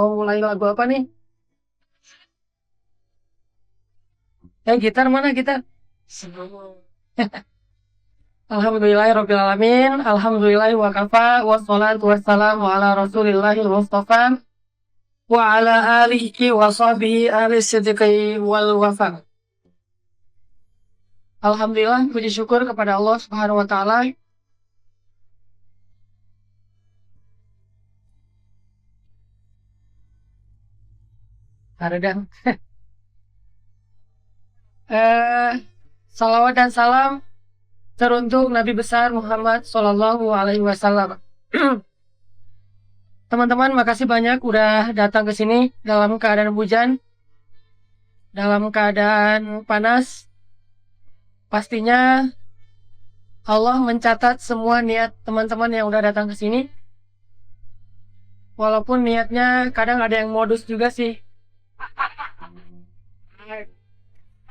Mau mulai lagu apa nih? Gitar mana gitar? Alhamdulillahirrabbilalamin. Alhamdulillahi wa kafa. Wassalatu wassalamu ala rasulillahil mustafa. Wa ala alihi wa sahbihi ahli sidqi wal wafa. Alhamdulillah, puji syukur kepada Allah Subhanahu wa taala. Haredan. Salawat dan salam teruntuk Nabi besar Muhammad Sallallahu Alaihi Wasallam. Teman-teman, makasih banyak udah datang ke sini dalam keadaan hujan, dalam keadaan panas. Pastinya Allah mencatat semua niat teman-teman yang udah datang ke sini. Walaupun niatnya kadang ada yang modus juga sih.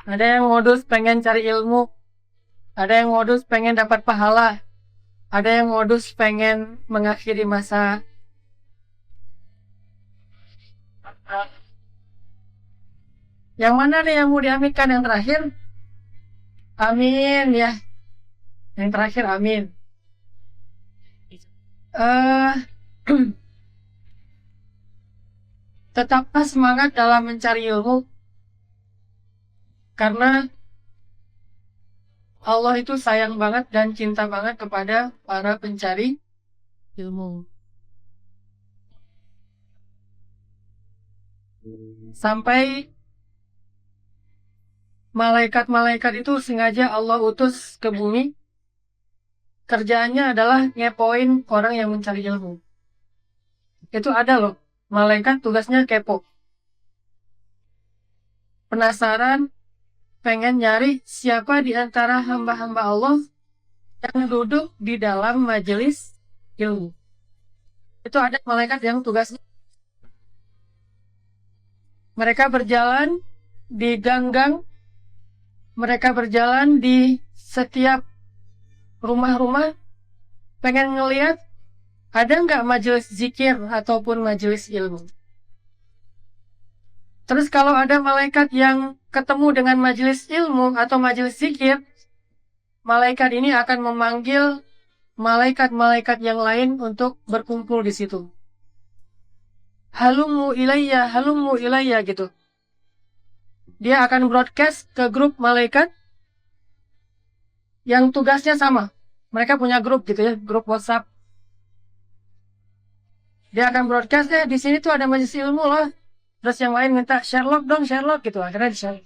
Ada yang modus pengen cari ilmu, ada yang modus pengen dapat pahala, ada yang modus pengen mengakhiri masa. Yang mana nih yang mau diaminkan yang terakhir? Amin ya. Yang terakhir amin. Tetaplah semangat dalam mencari ilmu. Karena Allah itu sayang banget dan cinta banget kepada para pencari ilmu. Sampai malaikat-malaikat itu sengaja Allah utus ke bumi. Kerjaannya adalah ngepoin orang yang mencari ilmu. Itu ada loh, malaikat tugasnya kepo. Penasaran, pengen nyari siapa di antara hamba-hamba Allah yang duduk di dalam majelis ilmu. Itu ada malaikat yang tugasnya. Mereka berjalan di gang-gang, mereka berjalan di setiap rumah-rumah, pengen ngelihat ada nggak majelis zikir ataupun majelis ilmu. Terus kalau ada malaikat yang ketemu dengan majelis ilmu atau majelis zikir, malaikat ini akan memanggil malaikat-malaikat yang lain untuk berkumpul di situ. Halumu ilayya gitu. Dia akan broadcast ke grup malaikat yang tugasnya sama. Mereka punya grup gitu ya, grup WhatsApp. Dia akan broadcast, di sini tuh ada majelis ilmu loh. Terus yang lain minta Sherlock dong, Sherlock gitu. Akhirnya di-share.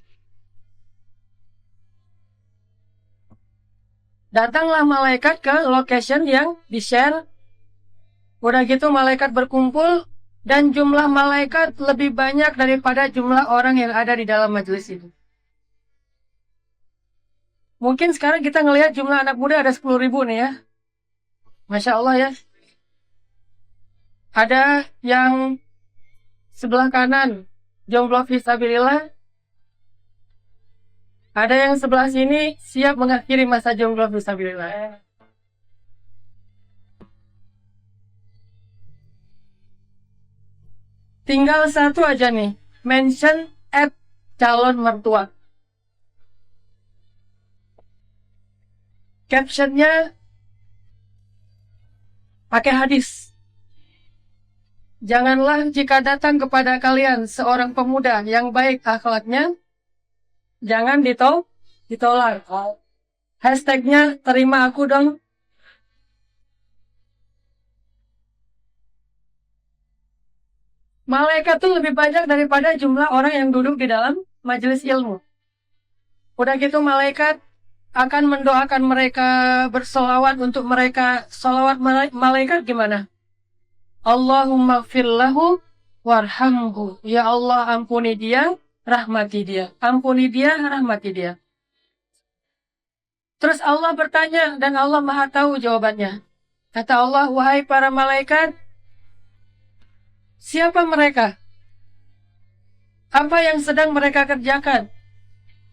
Datanglah malaikat ke location yang di-share. Udah gitu malaikat berkumpul. Dan jumlah malaikat lebih banyak daripada jumlah orang yang ada di dalam majelis itu. Mungkin sekarang kita ngelihat jumlah anak muda ada 10.000 nih ya. Masya Allah ya. Ada yang sebelah kanan, jomblo fisabilillah. Ada yang sebelah sini siap mengakhiri masa jomblo fisabilillah. Tinggal satu aja nih, mention at calon mertua. Captionnya pakai hadis. Janganlah jika datang kepada kalian seorang pemuda yang baik akhlaknya, jangan ditolak. Hashtagnya terima aku dong. Malaikat tuh lebih banyak daripada jumlah orang yang duduk di dalam majelis ilmu. Udah gitu malaikat akan mendoakan mereka, bersolawat untuk mereka. Solawat malaikat gimana? Allahumma gfirlahu warhamhu. Ya Allah, ampuni dia, rahmati dia. Ampuni dia, rahmati dia. Terus Allah bertanya dan Allah Maha tahu jawabannya. Kata Allah, wahai para malaikat, siapa mereka? Apa yang sedang mereka kerjakan?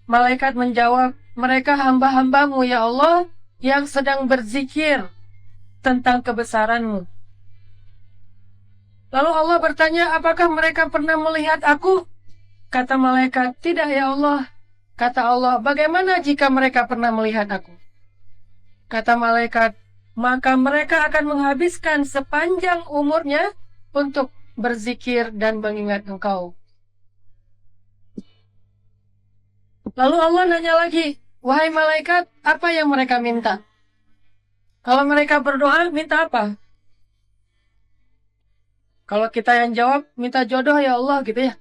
Malaikat menjawab, mereka hamba-hambamu ya Allah yang sedang berzikir tentang kebesaranmu. Lalu Allah bertanya, apakah mereka pernah melihat aku? Kata malaikat, tidak ya Allah. Kata Allah, bagaimana jika mereka pernah melihat aku? Kata malaikat, maka mereka akan menghabiskan sepanjang umurnya untuk berzikir dan mengingat engkau. Lalu Allah nanya lagi, wahai malaikat, apa yang mereka minta? Kalau mereka berdoa, minta apa? Kalau kita yang jawab, minta jodoh ya Allah gitu ya.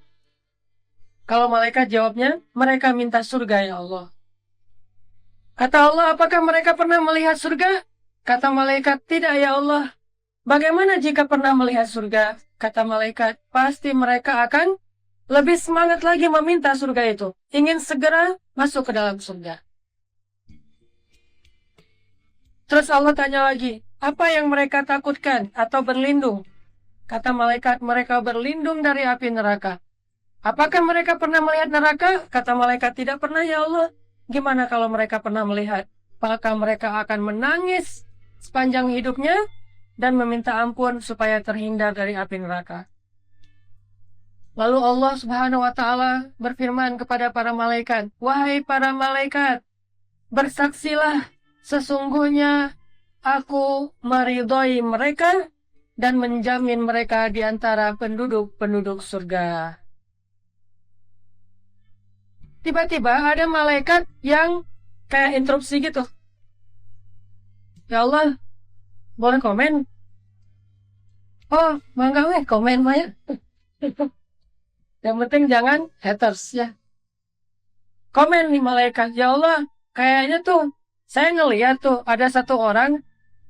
Kalau malaikat jawabnya, mereka minta surga ya Allah. Kata Allah, apakah mereka pernah melihat surga? Kata malaikat, tidak ya Allah. Bagaimana jika pernah melihat surga? Kata malaikat, pasti mereka akan lebih semangat lagi meminta surga itu. Ingin segera masuk ke dalam surga. Terus Allah tanya lagi, apa yang mereka takutkan atau berlindung? Kata malaikat, mereka berlindung dari api neraka. Apakah mereka pernah melihat neraka? Kata malaikat, tidak pernah ya Allah. Gimana kalau mereka pernah melihat? Apakah mereka akan menangis sepanjang hidupnya dan meminta ampun supaya terhindar dari api neraka? Lalu Allah Subhanahu wa Ta'ala berfirman kepada para malaikat, wahai para malaikat, bersaksilah, sesungguhnya aku meridhoi mereka dan menjamin mereka di antara penduduk-penduduk surga. Tiba-tiba ada malaikat yang kayak interupsi gitu. Ya Allah, boleh komen? Oh, mangga weh, komen Maya. Yang penting jangan haters ya. Komen nih malaikat, ya Allah, kayaknya tuh saya ngeliat tuh ada satu orang,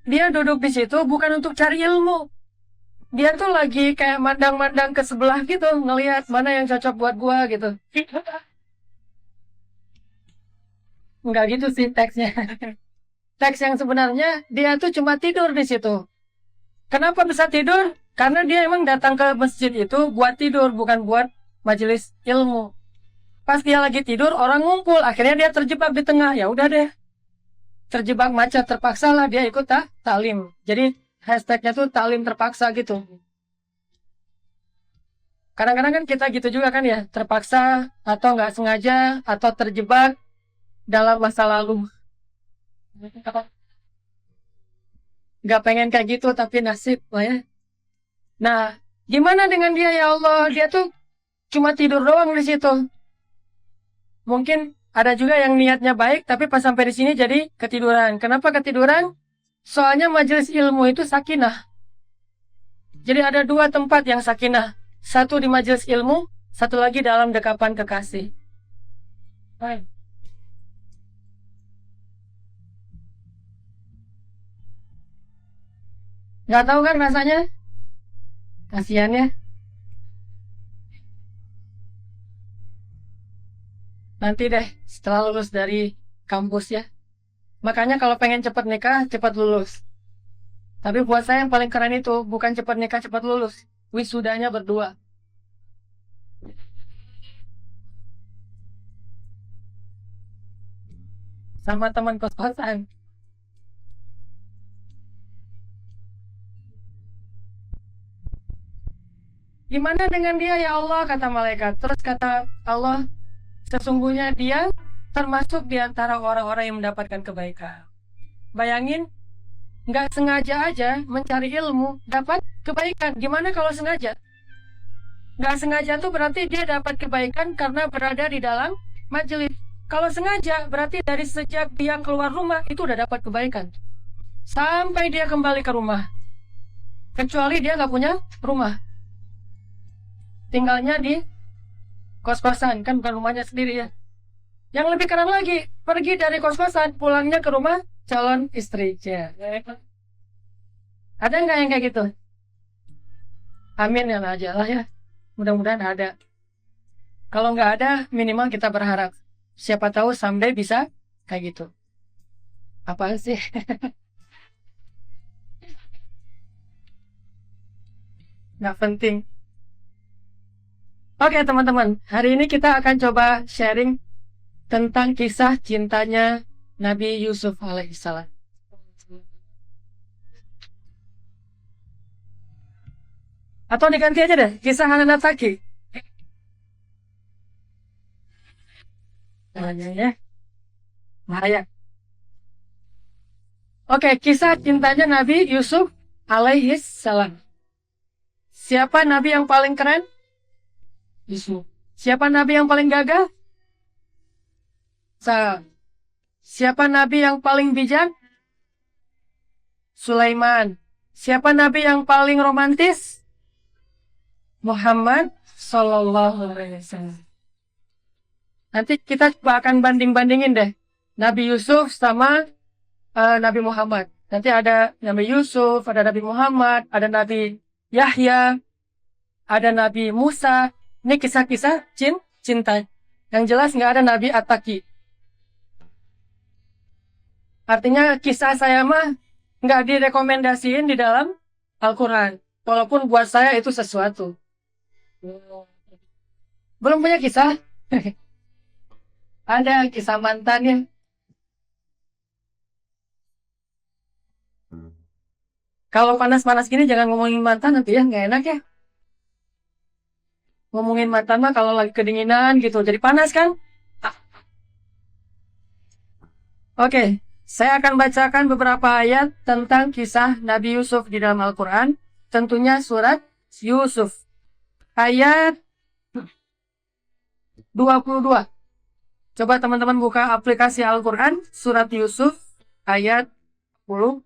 dia duduk di situ bukan untuk cari ilmu. Dia tuh lagi kayak mandang-mandang ke sebelah gitu, ngelihat mana yang cocok buat gua gitu. Enggak gitu sih teksnya. Teks yang sebenarnya dia tuh cuma tidur di situ. Kenapa bisa tidur? Karena dia emang datang ke masjid itu buat tidur, bukan buat majelis ilmu. Pas dia lagi tidur, orang ngumpul. Akhirnya dia terjebak di tengah. Ya udah deh. Terjebak macet, terpaksa lah dia ikut taklim. Jadi hashtagnya tuh taklim terpaksa gitu. Kadang-kadang kan kita gitu juga kan ya. Terpaksa atau nggak sengaja atau terjebak dalam masa lalu. Nggak pengen kayak gitu tapi nasib lah ya. Nah, gimana dengan dia ya Allah? Dia tuh cuma tidur doang di situ. Mungkin ada juga yang niatnya baik, tapi pas sampai di sini jadi ketiduran. Kenapa ketiduran? Soalnya majelis ilmu itu sakinah. Jadi ada dua tempat yang sakinah. Satu di majelis ilmu, satu lagi dalam dekapan kekasih. Baik. Nggak tahu kan rasanya? Kasihan ya. Nanti deh setelah lulus dari kampus ya. Makanya kalau pengen cepat nikah, cepat lulus. Tapi buat saya yang paling keren itu bukan cepat nikah, cepat lulus. Wisudanya berdua. Sama teman kos-kosan. Gimana dengan dia ya Allah, kata malaikat. Terus kata Allah, sesungguhnya dia termasuk di antara orang-orang yang mendapatkan kebaikan. Bayangin, nggak sengaja aja mencari ilmu, dapat kebaikan. Gimana kalau sengaja? Nggak sengaja tuh berarti dia dapat kebaikan karena berada di dalam majelis. Kalau sengaja, berarti dari sejak dia keluar rumah, itu udah dapat kebaikan. Sampai dia kembali ke rumah. Kecuali dia nggak punya rumah. Tinggalnya di kos-kosan, kan bukan rumahnya sendiri ya. Yang lebih keren lagi, pergi dari kos-kosan, pulangnya ke rumah calon istri. Ya. Ada nggak yang kayak gitu? Amin ya aja lah ya. Mudah-mudahan ada. Kalau nggak ada, minimal kita berharap. Siapa tahu someday bisa kayak gitu. Apa sih? Nggak penting. Oke teman-teman, hari ini kita akan coba sharing tentang kisah cintanya Nabi Yusuf alaihissalam. Atau diganti aja deh, kisah Hananataki. Ya, bahaya. Oke, kisah cintanya Nabi Yusuf alaihis salam. Siapa Nabi yang paling keren? Yusuf. Siapa Nabi yang paling gagah? Siapa Nabi yang paling bijak? Sulaiman. Siapa Nabi yang paling romantis? Muhammad Sallallahu Alaihi Wasallam. Nanti kita coba akan banding-bandingin deh. Nabi Yusuf sama Nabi Muhammad. Nanti ada Nabi Yusuf, ada Nabi Muhammad, ada Nabi Yahya, ada Nabi Musa. Ini kisah-kisah cinta. Yang jelas nggak ada Nabi At-Taqi. Artinya kisah saya mah nggak direkomendasiin di dalam Al-Quran. Walaupun buat saya itu sesuatu. Belum punya kisah? Ada kisah mantannya. Kalau panas-panas gini jangan ngomongin mantan nanti ya, nggak enak ya. Ngomongin mantan mah kalau lagi kedinginan gitu, jadi panas kan? Oke, saya akan bacakan beberapa ayat tentang kisah Nabi Yusuf di dalam Al-Quran. Tentunya surat Yusuf. Ayat 22. Coba teman-teman buka aplikasi Al-Quran, surat Yusuf, ayat 22.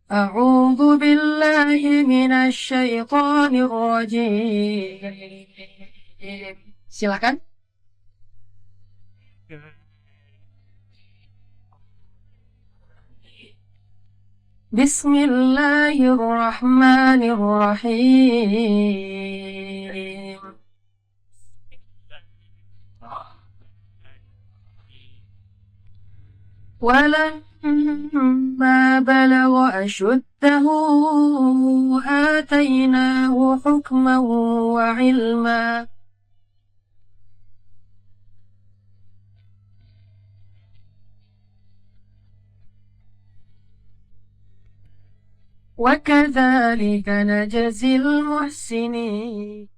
A'udzu billahi minasy syaithanir rajim. Silakan. Bismillahirrahmanirrahim. ولما بلغ أشده آتيناه حكما وعلما وكذلك نجزي المحسنين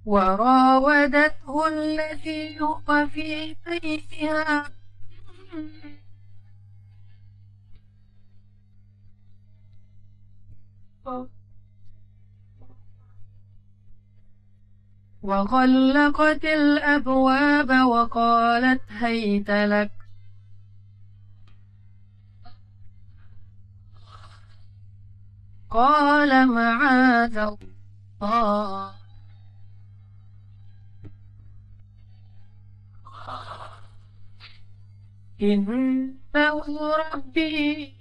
وراودته التي هو في بيتها وغلقت الأبواب وقالت هيت لك قال معاذ الله إنه ربي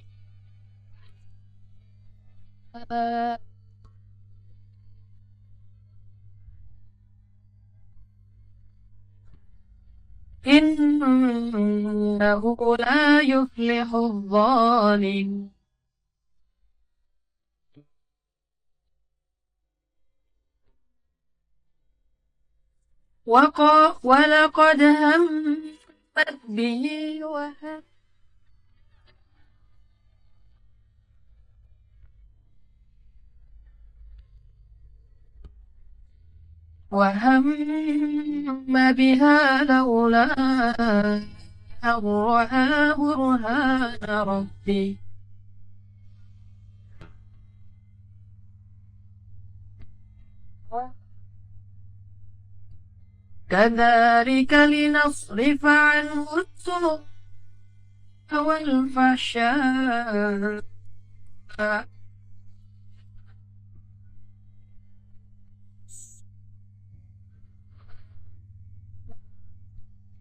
إنه لا يفلح الظالم ولقد همت به وهم بها لولا أن رأى برهان ربي كذلك لنصرف عنه السوء والفحشاء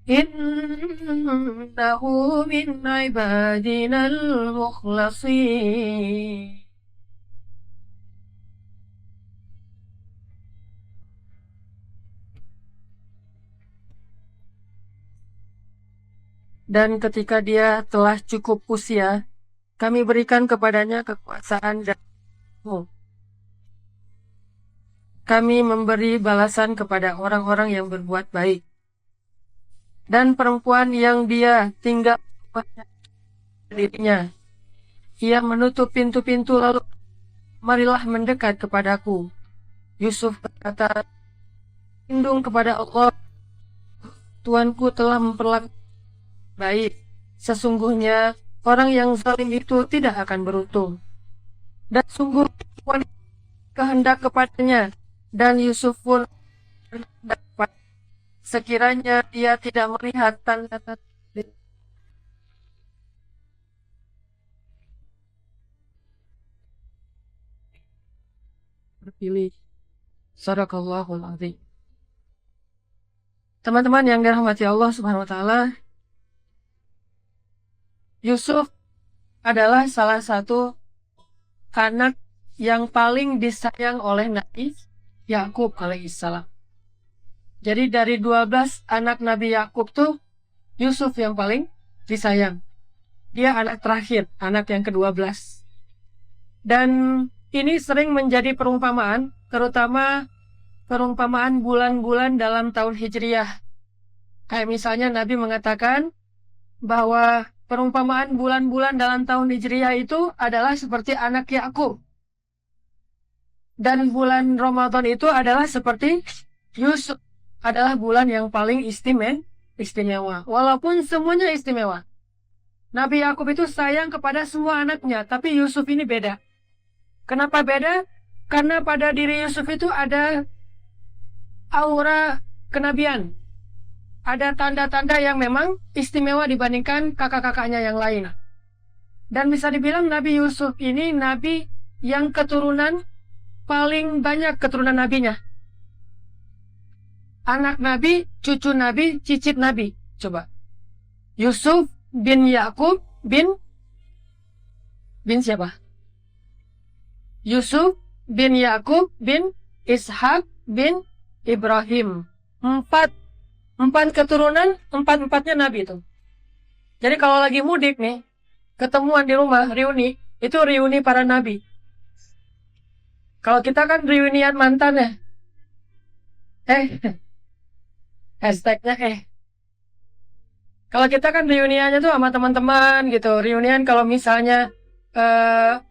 إنه من عبادنا المخلصين Dan ketika dia telah cukup usia, kami berikan kepadanya kekuasaan dan kami memberi balasan kepada orang-orang yang berbuat baik. dan perempuan yang dia tinggal dirinya. Ia menutup pintu-pintu lalu, marilah mendekat kepadaku. Yusuf berkata, lindung kepada Allah, Tuanku telah memperlakukan baik. Sesungguhnya orang yang zalim itu tidak akan beruntung. Dan sungguh wanita kehendak kepadanya, dan Yusuf pun dapat, sekiranya dia tidak melihat tanda-tanda terpilih. Sadaqallahul azim. Teman-teman yang dirahmati Allah Subhanahu wa taala, Yusuf adalah salah satu anak yang paling disayang oleh Nabi Yakub alaihissalam. Jadi dari 12 anak Nabi Yakub tuh Yusuf yang paling disayang. Dia anak terakhir, anak yang ke-12. Dan ini sering menjadi perumpamaan, terutama perumpamaan bulan-bulan dalam tahun Hijriyah. Kayak misalnya Nabi mengatakan bahwa perumpamaan bulan-bulan dalam tahun Hijriyah itu adalah seperti anak Yakub. Dan bulan Ramadan itu adalah seperti Yusuf, adalah bulan yang paling istimewa. Walaupun semuanya istimewa. Nabi Yakub itu sayang kepada semua anaknya, tapi Yusuf ini beda. Kenapa beda? Karena pada diri Yusuf itu ada aura kenabian. Ada tanda-tanda yang memang istimewa dibandingkan kakak-kakaknya yang lain. Dan bisa dibilang Nabi Yusuf ini nabi yang keturunan paling banyak keturunan nabinya. Anak nabi, cucu nabi, cicit nabi. Coba. Yusuf bin Yakub bin siapa? Yusuf bin Yakub bin Ishak bin Ibrahim. Empat keturunan, empat-empatnya nabi itu. Jadi kalau lagi mudik nih, ketemuan di rumah, reuni, itu reuni para nabi. Kalau kita kan reunian mantan ya. Hashtagnya. Kalau kita kan reuniannya tuh sama teman-teman gitu. Reunian kalau misalnya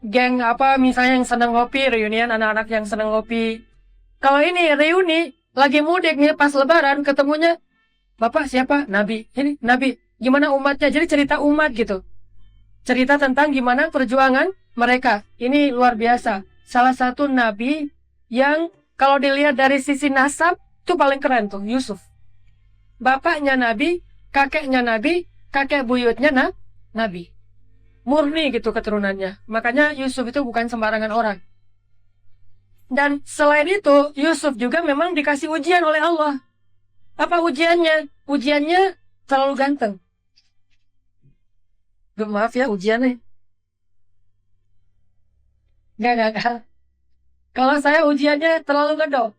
geng apa misalnya yang seneng ngopi, reunian anak-anak yang seneng ngopi. Kalau ini reuni lagi mudik nih pas lebaran ketemunya Bapak siapa? Nabi. Ini Nabi. Gimana umatnya? Jadi cerita umat gitu. Cerita tentang gimana perjuangan mereka. Ini luar biasa. Salah satu nabi yang kalau dilihat dari sisi nasab itu paling keren tuh, Yusuf. Bapaknya nabi, kakeknya nabi, kakek buyutnya nabi. Murni gitu keturunannya. Makanya Yusuf itu bukan sembarangan orang. Dan selain itu, Yusuf juga memang dikasih ujian oleh Allah. Apa ujiannya? Ujiannya terlalu ganteng. Maaf ya ujiannya. Enggak. Kalau saya ujiannya terlalu gedok.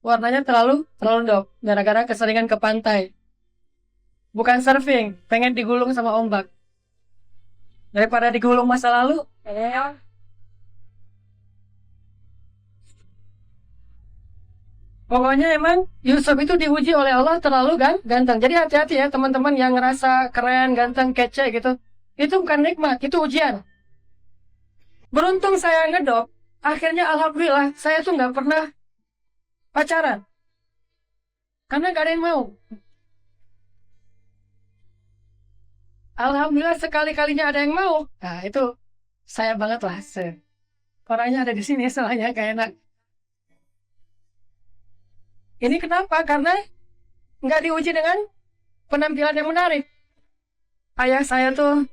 Warnanya terlalu gedok. Gara-gara keseringan ke pantai. Bukan surfing, pengen digulung sama ombak. Daripada digulung masa lalu. Pokoknya emang Yusuf itu diuji oleh Allah terlalu ganteng. Jadi hati-hati ya teman-teman yang ngerasa keren, ganteng, kece gitu. Itu bukan nikmat, itu ujian. Beruntung saya ngedok, akhirnya alhamdulillah saya tuh nggak pernah pacaran. Karena gak ada yang mau. Alhamdulillah sekali-kalinya ada yang mau. Nah itu saya banget lah. Orangnya ada di sini soalnya gak enak. Ini kenapa? Karena nggak diuji dengan penampilan yang menarik. Ayah saya tuh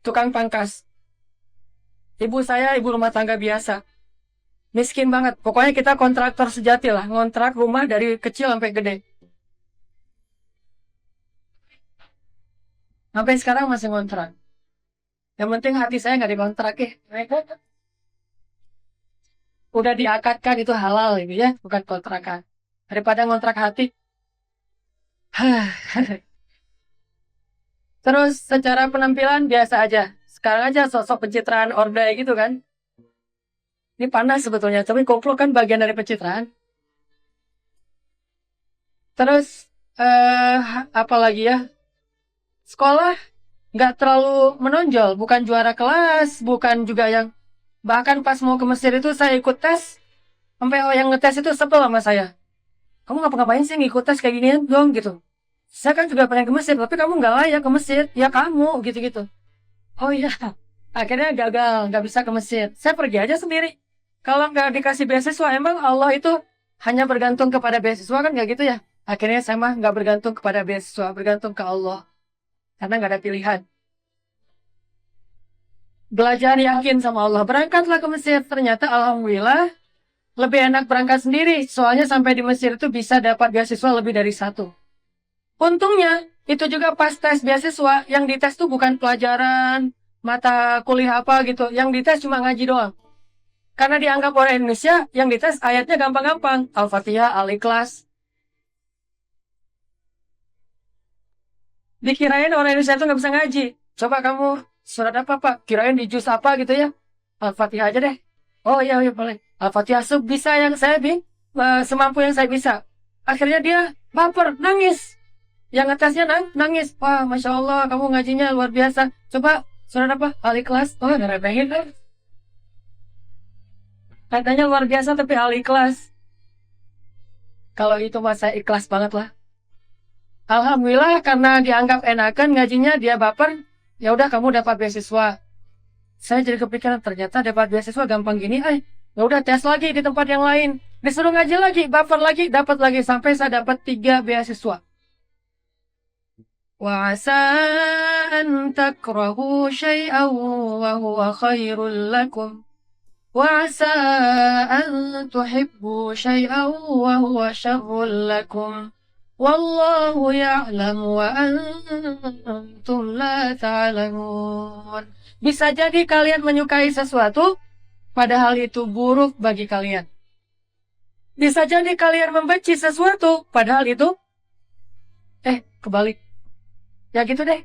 tukang pangkas. Ibu saya ibu rumah tangga biasa. Miskin banget. Pokoknya kita kontraktor sejati lah. Ngontrak rumah dari kecil sampai gede. Sampai sekarang masih ngontrak. Yang penting hati saya nggak dikontrak ya. Udah diakadkan itu halal gitu ya. Bukan kontrakan. Daripada ngontrak hati. Terus secara penampilan biasa aja. Sekarang aja sosok pencitraan ordai gitu kan. Ini panas sebetulnya. Tapi koplo kan bagian dari pencitraan. Terus apa lagi ya? Sekolah nggak terlalu menonjol, bukan juara kelas, bukan juga yang bahkan pas mau ke Mesir itu saya ikut tes, sampai yang ngetes itu sebel sama saya. Kamu ngapa-ngapain sih ngikut tes kayak gini dong gitu. Saya kan juga pengen ke Mesir, tapi kamu nggak layak ke Mesir, ya kamu gitu-gitu. Oh iya, akhirnya gagal, nggak bisa ke Mesir. Saya pergi aja sendiri. Kalau nggak dikasih beasiswa, emang Allah itu hanya bergantung kepada beasiswa kan nggak gitu ya? Akhirnya saya mah nggak bergantung kepada beasiswa, bergantung ke Allah. Karena nggak ada pilihan. Belajar yakin sama Allah. Berangkatlah ke Mesir. Ternyata Alhamdulillah lebih enak berangkat sendiri. Soalnya sampai di Mesir itu bisa dapat beasiswa lebih dari satu. Untungnya, itu juga pas tes beasiswa, yang dites tuh bukan pelajaran, mata kuliah apa gitu. Yang dites cuma ngaji doang. Karena dianggap orang Indonesia, yang dites ayatnya gampang-gampang. Al-Fatihah, Al-Ikhlas. Dikirain orang Indonesia itu nggak bisa ngaji. Coba kamu surat apa, Pak? Kirain di juz apa gitu ya. Al-Fatihah aja deh. Oh iya, iya boleh. Al-Fatihah bisa yang saya semampu yang saya bisa. Akhirnya dia baper, nangis. Yang ngetesnya nangis. Wah, Masya Allah, kamu ngajinya luar biasa. Coba surat apa? Al-Ikhlas. Oh, udah remehin kan? Katanya luar biasa tapi Al-Ikhlas. Kalau itu mah saya ikhlas banget lah. Alhamdulillah karena dianggap enakan ngajinya dia baper. Ya udah kamu dapat beasiswa. Saya jadi kepikiran ternyata dapat beasiswa gampang gini. Ya udah tes lagi di tempat yang lain. Disuruh ngaji lagi, baper lagi, dapat lagi sampai saya dapat 3 beasiswa. Wa asa an takrahu syai'an wa huwa khairul lakum. Wa asa an tuhibbu syai'an wa huwa syarrul lakum. Wallahu ya'lam wa antum la ta'lamun. Bisa jadi kalian menyukai sesuatu, padahal itu buruk bagi kalian. Bisa jadi kalian membenci sesuatu, padahal itu, kebalik. Ya gitu deh.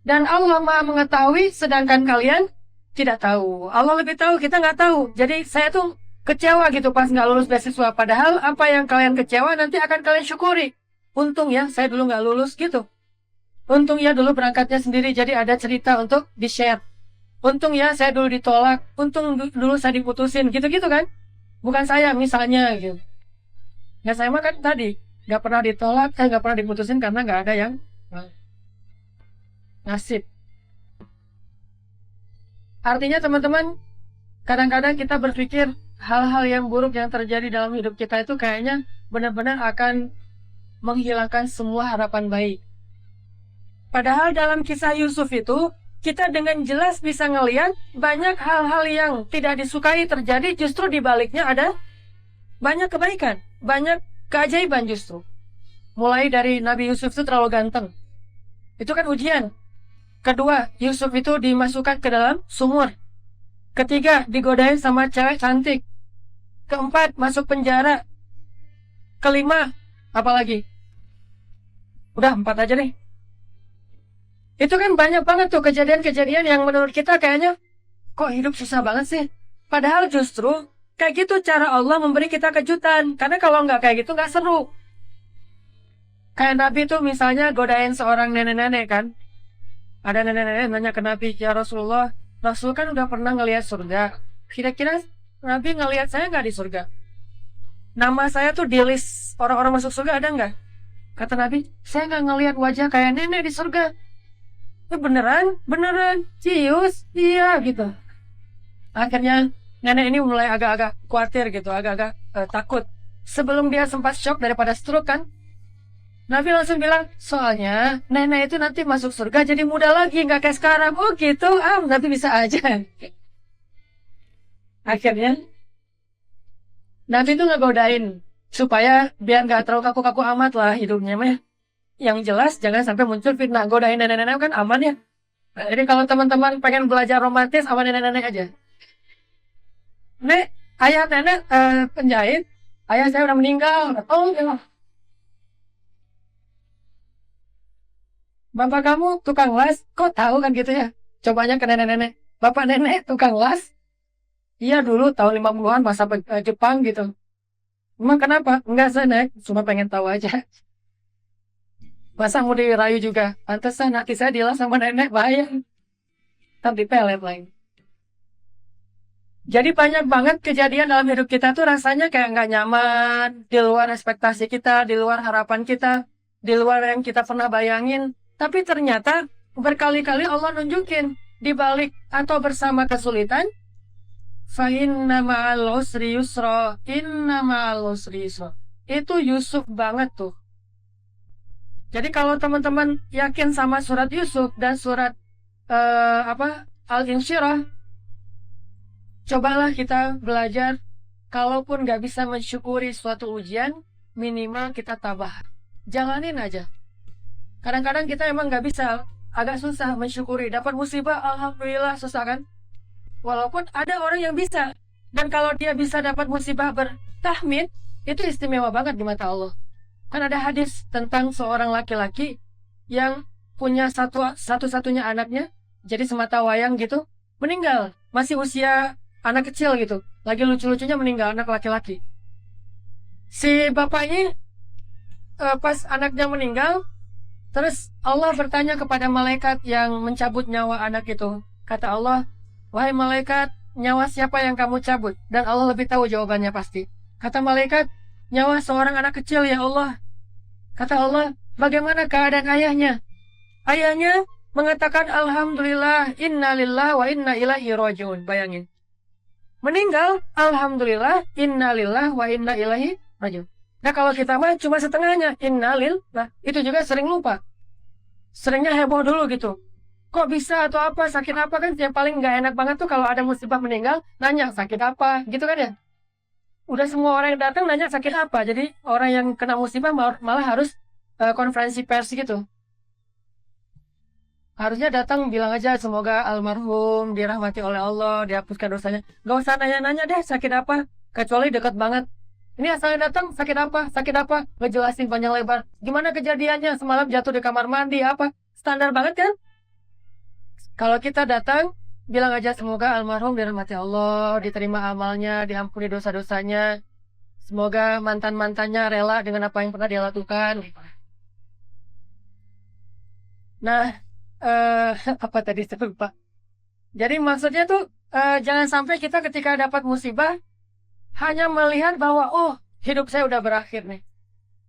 Dan Allah Maha mengetahui, sedangkan kalian tidak tahu. Allah lebih tahu, kita nggak tahu. Jadi saya tuh kecewa gitu pas nggak lulus beasiswa. Padahal apa yang kalian kecewa nanti akan kalian syukuri. Untung ya saya dulu nggak lulus gitu. Untung ya dulu berangkatnya sendiri jadi ada cerita untuk di-share. Untung ya saya dulu ditolak. Untung dulu saya diputusin gitu-gitu kan. Bukan saya misalnya gitu. Ya saya mah kan tadi nggak pernah ditolak, saya nggak pernah diputusin karena nggak ada yang nasib. Artinya teman-teman, kadang-kadang kita berpikir hal-hal yang buruk yang terjadi dalam hidup kita itu kayaknya benar-benar akan menghilangkan semua harapan baik. Padahal dalam kisah Yusuf itu, kita dengan jelas bisa ngelihat banyak hal-hal yang tidak disukai terjadi, justru di baliknya ada banyak kebaikan, banyak keajaiban justru. Mulai dari Nabi Yusuf itu terlalu ganteng. Itu kan ujian. Kedua, Yusuf itu dimasukkan ke dalam sumur. Ketiga, digodain sama cewek cantik. Keempat, masuk penjara. Kelima, apalagi? Udah 4 aja nih. Itu kan banyak banget tuh kejadian-kejadian yang menurut kita kayaknya, kok hidup susah banget sih? Padahal justru, kayak gitu cara Allah memberi kita kejutan. Karena kalau nggak kayak gitu nggak seru. Kayak Nabi tuh misalnya godain seorang nenek-nenek kan. Ada nenek-nenek nanya ke Nabi, ya Rasulullah, Rasul kan udah pernah ngelihat surga. Kira-kira Nabi ngelihat saya nggak di surga? Nama saya tuh di list orang-orang masuk surga ada nggak? Kata Nabi, saya nggak ngelihat wajah kayak nenek di surga. Beneran? Beneran? Cius? Iya gitu. Akhirnya nenek ini mulai agak-agak khawatir gitu, agak-agak takut. Sebelum dia sempat shock daripada stroke kan, Nabi langsung bilang, soalnya nenek itu nanti masuk surga jadi muda lagi, nggak kayak sekarang. Oh gitu, Nabi bisa aja. Akhirnya, Nabi itu ngegodain, supaya biar nggak terlalu kaku-kaku amat lah hidupnya mah. Yang jelas, jangan sampai muncul fitnah. Godain nenek-nenek kan aman ya. Jadi kalau teman-teman pengen belajar romantis sama nenek-nenek aja. Nek, ayah nenek penjahit, ayah saya udah meninggal. Oh ya. Bapak kamu tukang las, kok tahu kan gitu ya? Cobanya ke nenek-nenek. Bapak nenek tukang las? Iya dulu tahun 50-an masa Jepang gitu. Emang kenapa? Enggak saya naik, cuma pengen tahu aja. Masa mau dirayu juga? Pantesan hati saya dilas sama nenek, bahaya. Tapi pelet lagi. Jadi banyak banget kejadian dalam hidup kita tuh rasanya kayak nggak nyaman, di luar ekspektasi kita, di luar harapan kita, di luar yang kita pernah bayangin. Tapi ternyata berkali-kali Allah nunjukin di balik atau bersama kesulitan, fa inna ma'al usri yusra, inna ma'al usri yusra. Itu Yusuf banget tuh. Jadi kalau teman-teman yakin sama surat Yusuf dan surat Al-Insyirah, cobalah kita belajar, kalaupun nggak bisa mensyukuri suatu ujian, minimal kita tabah. Jalanin aja. Kadang-kadang kita emang nggak bisa, agak susah mensyukuri. Dapat musibah, alhamdulillah susah kan? Walaupun ada orang yang bisa. Dan kalau dia bisa dapat musibah bertahmid, itu istimewa banget di mata Allah. Kan ada hadis tentang seorang laki-laki yang punya satu-satunya anaknya, jadi semata wayang gitu, meninggal. Masih usia anak kecil gitu. Lagi lucu-lucunya meninggal, anak laki-laki. Si bapaknya pas anaknya meninggal, terus Allah bertanya kepada malaikat yang mencabut nyawa anak itu. Kata Allah, wahai malaikat, nyawa siapa yang kamu cabut? Dan Allah lebih tahu jawabannya pasti. Kata malaikat, nyawa seorang anak kecil ya Allah. Kata Allah, bagaimana keadaan ayahnya? Ayahnya mengatakan alhamdulillah, inna lillahi wa inna ilaihi rajiun. Bayangin. Meninggal, alhamdulillah, innalillah wa inna ilaihi rajiun. Nah kalau kita mah cuma setengahnya, innalillah, itu juga sering lupa. Seringnya heboh dulu gitu. Kok bisa atau apa, sakit apa kan yang paling nggak enak banget tuh kalau ada musibah meninggal, nanya sakit apa, gitu kan ya. Udah semua orang yang datang nanya sakit apa, jadi orang yang kena musibah malah harus konferensi pers gitu. Harusnya datang bilang aja semoga almarhum dirahmati oleh Allah, dihapuskan dosanya. Gak usah nanya-nanya deh sakit apa, kecuali dekat banget. Ini asalnya datang sakit apa, ngejelasin panjang lebar. Gimana kejadiannya, semalam jatuh di kamar mandi apa, standar banget kan? Kalau kita datang, bilang aja semoga almarhum dirahmati Allah, diterima amalnya, diampuni dosa-dosanya. Semoga mantan-mantannya rela dengan apa yang pernah dia lakukan. Nah, apa tadi saya lupa. Jadi maksudnya tuh jangan sampai kita ketika dapat musibah hanya melihat bahwa oh hidup saya udah berakhir nih.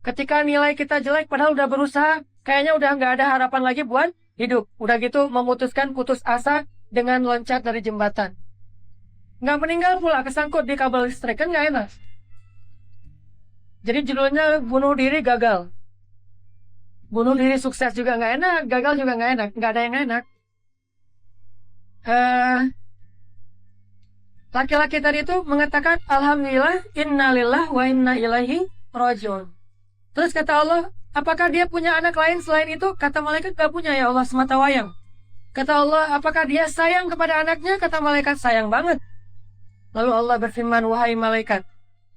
Ketika nilai kita jelek padahal udah berusaha, kayaknya udah nggak ada harapan lagi buat hidup. Udah gitu memutuskan putus asa dengan loncat dari jembatan. Nggak meninggal pula, kesangkut di kabel listrik, kan nggak enak. Jadi judulnya bunuh diri gagal. Bunuh diri sukses juga nggak enak, gagal juga nggak enak, nggak ada yang enak. Laki-laki tadi itu mengatakan alhamdulillah, innalillah wa inna ilaihi rajiun. Terus kata Allah, apakah dia punya anak lain selain itu? Kata malaikat, gak punya ya Allah, semata wayang. Kata Allah, apakah dia sayang kepada anaknya? Kata malaikat, sayang banget. Lalu Allah berfirman, wahai malaikat,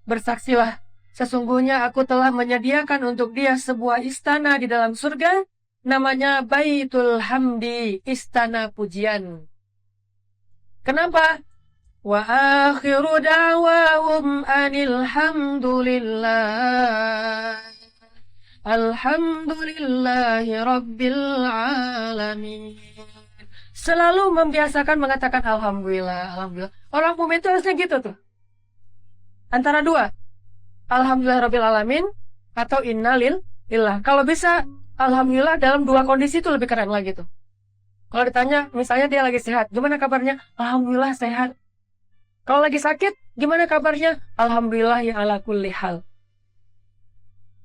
bersaksilah, sesungguhnya aku telah menyediakan untuk dia sebuah istana di dalam surga, namanya Baitul Hamdi, istana pujian. Kenapa? Wa akhiru da'wahum anil hamdulillah. Alhamdulillahi Rabbil Alamin. Selalu membiasakan mengatakan alhamdulillah, alhamdulillah. Orang mukmin itu harusnya gitu tuh. Antara dua. Alhamdulillah Rabbil Alamin atau innalillah. Kalau bisa alhamdulillah dalam dua kondisi itu lebih keren lagi tuh. Kalau ditanya misalnya dia lagi sehat, gimana kabarnya? Alhamdulillah sehat. Kalau lagi sakit, gimana kabarnya? Alhamdulillah ya ala kulli hal.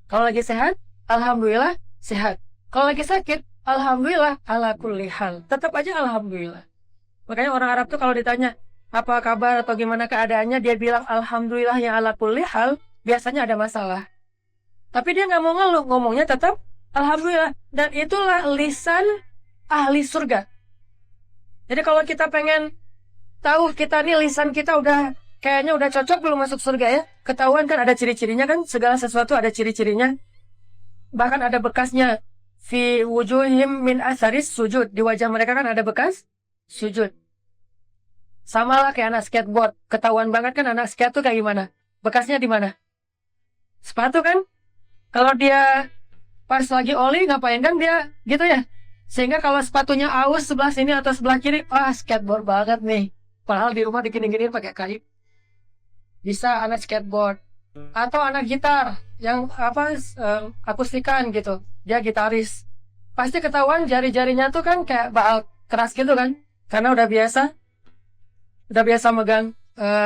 Kalau lagi sehat, alhamdulillah sehat. Kalau lagi sakit, alhamdulillah ala kulli hal. Tetap aja alhamdulillah. Makanya orang Arab tuh kalau ditanya apa kabar atau gimana keadaannya, dia bilang alhamdulillah ya ala kulli hal. Biasanya ada masalah. Tapi dia nggak mau ngeluh, ngomongnya tetap alhamdulillah. Dan itulah lisan ahli surga. Jadi kalau kita pengen tahu kita nih lisan kita udah kayaknya udah cocok belum masuk surga ya. Ketahuan kan ada ciri-cirinya kan. Segala sesuatu ada ciri-cirinya. Bahkan ada bekasnya. Fi wujuhim min asaris sujud. Di wajah mereka kan ada bekas sujud. Sama lah kayak anak skateboard. Ketahuan banget kan anak skate tuh kayak gimana. Bekasnya di mana? Sepatu kan, kalau dia pas lagi oli ngapain kan dia gitu ya. Sehingga kalau sepatunya aus sebelah sini atau sebelah kiri, wah skateboard banget nih. Padahal di rumah digini-giniin pakai kayu. Bisa anak skateboard atau anak gitar yang apa akustikan gitu. Dia gitaris. Pasti ketahuan jari-jarinya tuh kan kayak bal keras gitu kan. Karena udah biasa megang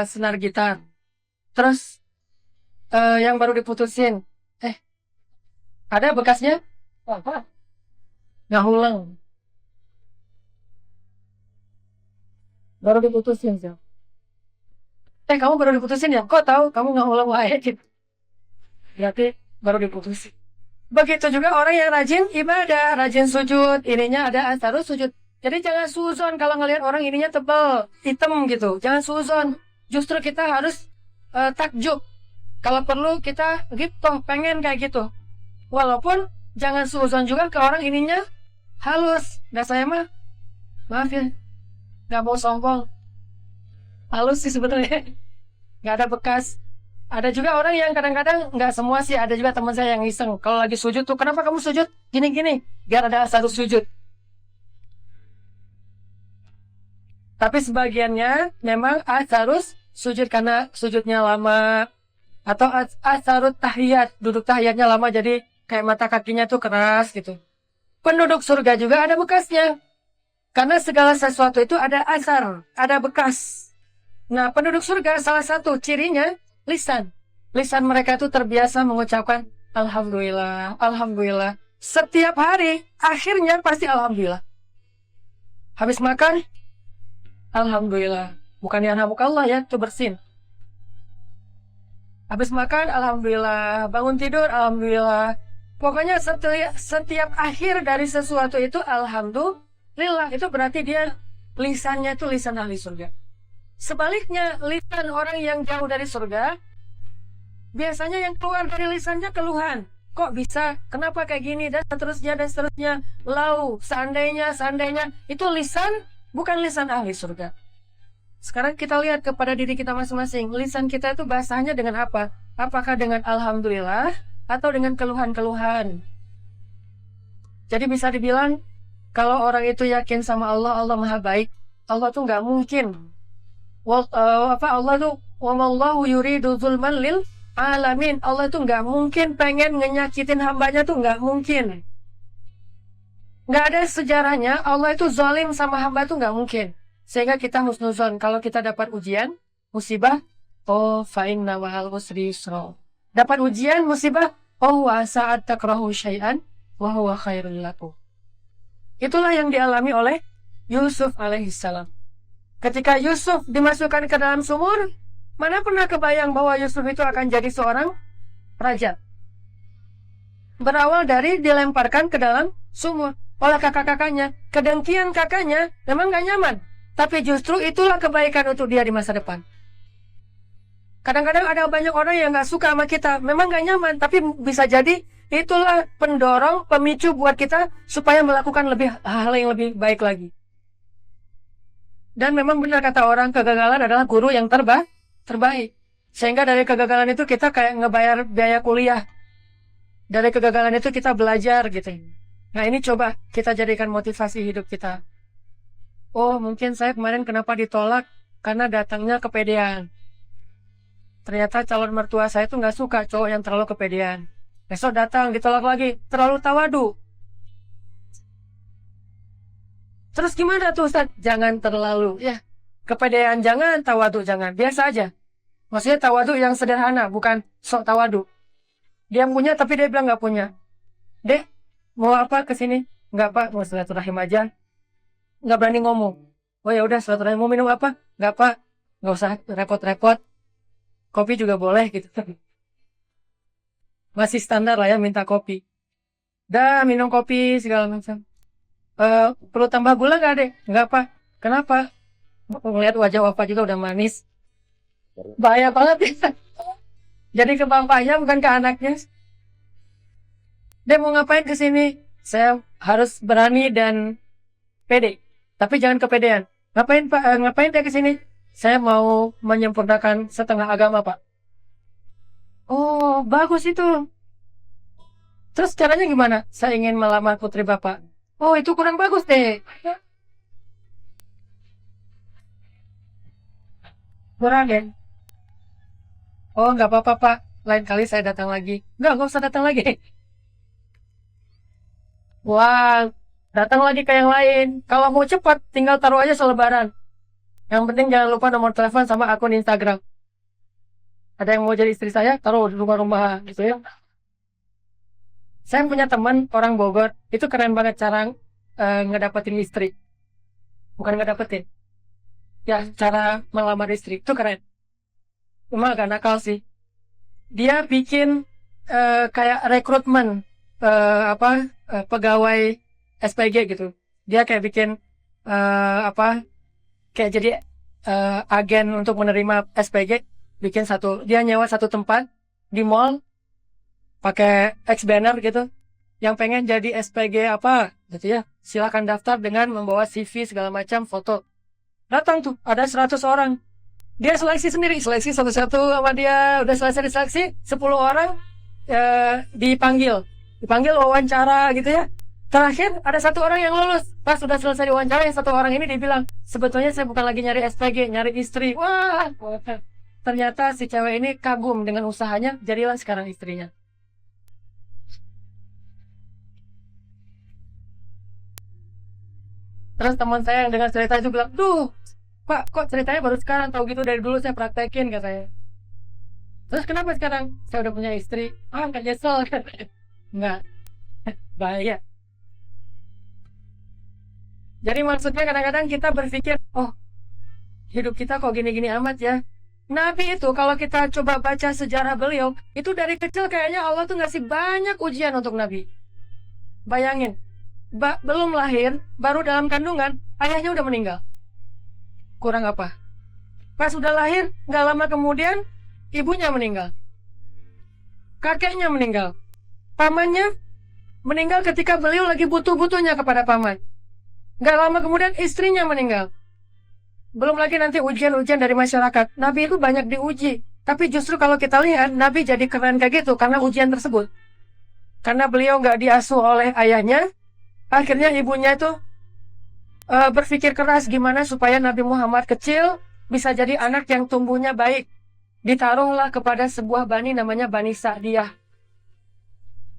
senar gitar. Terus yang baru diputusin, ada bekasnya? Apa? Ngahulang. Baru diputusin sih. Kamu baru diputusin ya? Kok tahu kamu ngahulang wae gitu? Berarti baru diputusin. Begitu juga orang yang rajin ibadah, rajin sujud, ininya ada asarus sujud. Jadi jangan suzon kalau ngelihat orang ininya tebal, hitam gitu. Jangan suzon. Justru kita harus takjub. Kalau perlu kita gitu, pengen kayak gitu. Walaupun jangan suzon juga ke orang ininya halus. Nah saya mah, maaf ya, nggak mau sombong. Halus sih sebetulnya, nggak ada bekas. Ada juga orang yang kadang-kadang nggak semua sih, ada juga teman saya yang iseng. Kalau lagi sujud tuh, kenapa kamu sujud? Gini-gini, biar ada satu sujud. Tapi sebagiannya memang harus sujud karena sujudnya lama. Atau asarut tahiyat, duduk tahiyatnya lama jadi kayak mata kakinya tuh keras gitu. Penduduk surga juga ada bekasnya. Karena segala sesuatu itu ada asar, ada bekas. Nah, penduduk surga salah satu cirinya lisan. Lisan mereka itu terbiasa mengucapkan Alhamdulillah, Alhamdulillah. Setiap hari, akhirnya pasti Alhamdulillah. Habis makan, Alhamdulillah. Bukan yarhamukallah ya, itu bersin. Habis makan, Alhamdulillah. Bangun tidur, Alhamdulillah. Pokoknya setiap akhir dari sesuatu itu, Alhamdulillah. Itu berarti dia lisannya itu lisan ahli surga. Sebaliknya, lisan orang yang jauh dari surga, biasanya yang keluar dari lisannya keluhan. Kok bisa? Kenapa kayak gini? Dan seterusnya, dan seterusnya. Lau, seandainya. Itu lisan, bukan lisan ahli surga. Sekarang kita lihat kepada diri kita masing-masing. Lisan kita itu bahasanya dengan apa? Apakah dengan Alhamdulillah atau dengan keluhan-keluhan? Jadi bisa dibilang, kalau orang itu yakin sama Allah, Allah maha baik. Allah tuh nggak mungkin. Allah tuh wallahu yuridu zulman lil alamin. Allah tuh nggak mungkin pengen ngenyakitin hambanya tuh nggak mungkin. Nggak ada sejarahnya Allah itu zalim sama hamba tuh nggak mungkin. Sehingga kita husnuzon. Kalau kita dapat ujian, musibah, oh fa'inna wahal usri yusra. Dapat ujian, musibah, oh wa sa'at takrahu syai'an, wa huwa khairul lakum. Itulah yang dialami oleh Yusuf alaihissalam. Ketika Yusuf dimasukkan ke dalam sumur, mana pernah kebayang bahwa Yusuf itu akan jadi seorang raja? Berawal dari dilemparkan ke dalam sumur oleh kakak-kakaknya. Kedengkian kakaknya memang gak nyaman. Tapi justru itulah kebaikan untuk dia di masa depan. Kadang-kadang ada banyak orang yang gak suka sama kita. Memang gak nyaman, tapi bisa jadi itulah pendorong, pemicu buat kita supaya melakukan hal yang lebih baik lagi. Dan memang benar kata orang, kegagalan adalah guru yang terbaik. Sehingga dari kegagalan itu kita kayak ngebayar biaya kuliah. Dari kegagalan itu kita belajar gitu. Nah ini coba kita jadikan motivasi hidup kita. Oh, mungkin saya kemarin kenapa ditolak? Karena datangnya kepedean. Ternyata calon mertua saya tuh nggak suka cowok yang terlalu kepedean. Besok datang, ditolak lagi. Terlalu tawadu. Terus gimana tuh Ustaz? Jangan terlalu. Ya, kepedean jangan, tawadu jangan. Biasa aja. Maksudnya tawadu yang sederhana, bukan sok tawadu. Dia punya tapi dia bilang nggak punya. Dek, mau apa kesini? Nggak Pak, mau silaturahim aja. Nggak berani ngomong. Oh ya udah silaturahim, mau minum apa? Nggak Pak, nggak usah repot-repot. Kopi juga boleh gitu. Masih standar lah ya minta kopi. Dah minum kopi segala macam. Perlu tambah gula nggak deh? Nggak Pak. Kenapa? Ngeliat wajah Wafa juga udah manis. Bahaya banget ya. Jadi ke bapaknya bukan ke anaknya. Dia mau ngapain ke sini? Saya harus berani dan pede. Tapi jangan kepedean. Ngapain Pak? Ngapain dia ke sini? Saya mau menyempurnakan setengah agama Pak. Oh, bagus itu. Terus caranya gimana? Saya ingin melamar putri Bapak. Oh, itu kurang bagus deh. Kurang ya? Oh, nggak apa-apa, Pak. Lain kali saya datang lagi. Nggak usah datang lagi. Wah, datang lagi ke yang lain. Kalau mau cepat, tinggal taruh aja selebaran. Yang penting jangan lupa nomor telepon sama akun Instagram. Ada yang mau jadi istri saya, taruh di rumah-rumah gitu ya. Saya punya teman orang Bogor, itu keren banget cara ngedapetin istri. Bukan ngedapetin, ya cara melamar istri. Itu keren. Cuma agak nakal sih. Dia bikin kayak rekrutmen apa pegawai SPG gitu. Dia kayak bikin apa kayak jadi agen untuk menerima SPG, bikin dia nyewa satu tempat di mall pakai X banner gitu, yang pengen jadi SPG apa gitu ya, silakan daftar dengan membawa CV segala macam foto. Datang tuh ada 100 orang, dia seleksi sendiri, seleksi satu-satu sama dia. Udah selesai diseleksi 10 orang, dipanggil dipanggil wawancara gitu ya. Terakhir ada satu orang yang lulus. Pas sudah selesai diwawancara, yang satu orang ini dibilang, sebetulnya saya bukan lagi nyari SPG, nyari istri. Wah, ternyata si cewek ini kagum dengan usahanya, jadilah sekarang istrinya. Terus teman saya yang dengar cerita itu bilang, duh Pak, kok ceritanya baru sekarang, tahu gitu dari dulu saya praktekin katanya. Terus kenapa sekarang saya udah punya istri? Ah, nggak nyesel katanya. Nggak, bahaya. Jadi maksudnya kadang-kadang kita berpikir, oh hidup kita kok gini-gini amat ya. Nabi itu kalau kita coba baca sejarah beliau, itu dari kecil kayaknya Allah tuh ngasih banyak ujian untuk Nabi. Bayangin, belum lahir, baru dalam kandungan, ayahnya udah meninggal. Kurang apa? Pas sudah lahir, nggak lama kemudian, ibunya meninggal. Kakeknya meninggal. Pamannya meninggal ketika beliau lagi butuh-butuhnya kepada paman. Nggak lama kemudian istrinya meninggal. Belum lagi nanti ujian-ujian dari masyarakat. Nabi itu banyak diuji. Tapi justru kalau kita lihat, Nabi jadi keren kayak gitu karena ujian tersebut. Karena beliau nggak diasuh oleh ayahnya, akhirnya ibunya itu berpikir keras gimana supaya Nabi Muhammad kecil bisa jadi anak yang tumbuhnya baik. Ditaruhlah kepada sebuah bani namanya Bani Sa'diyah.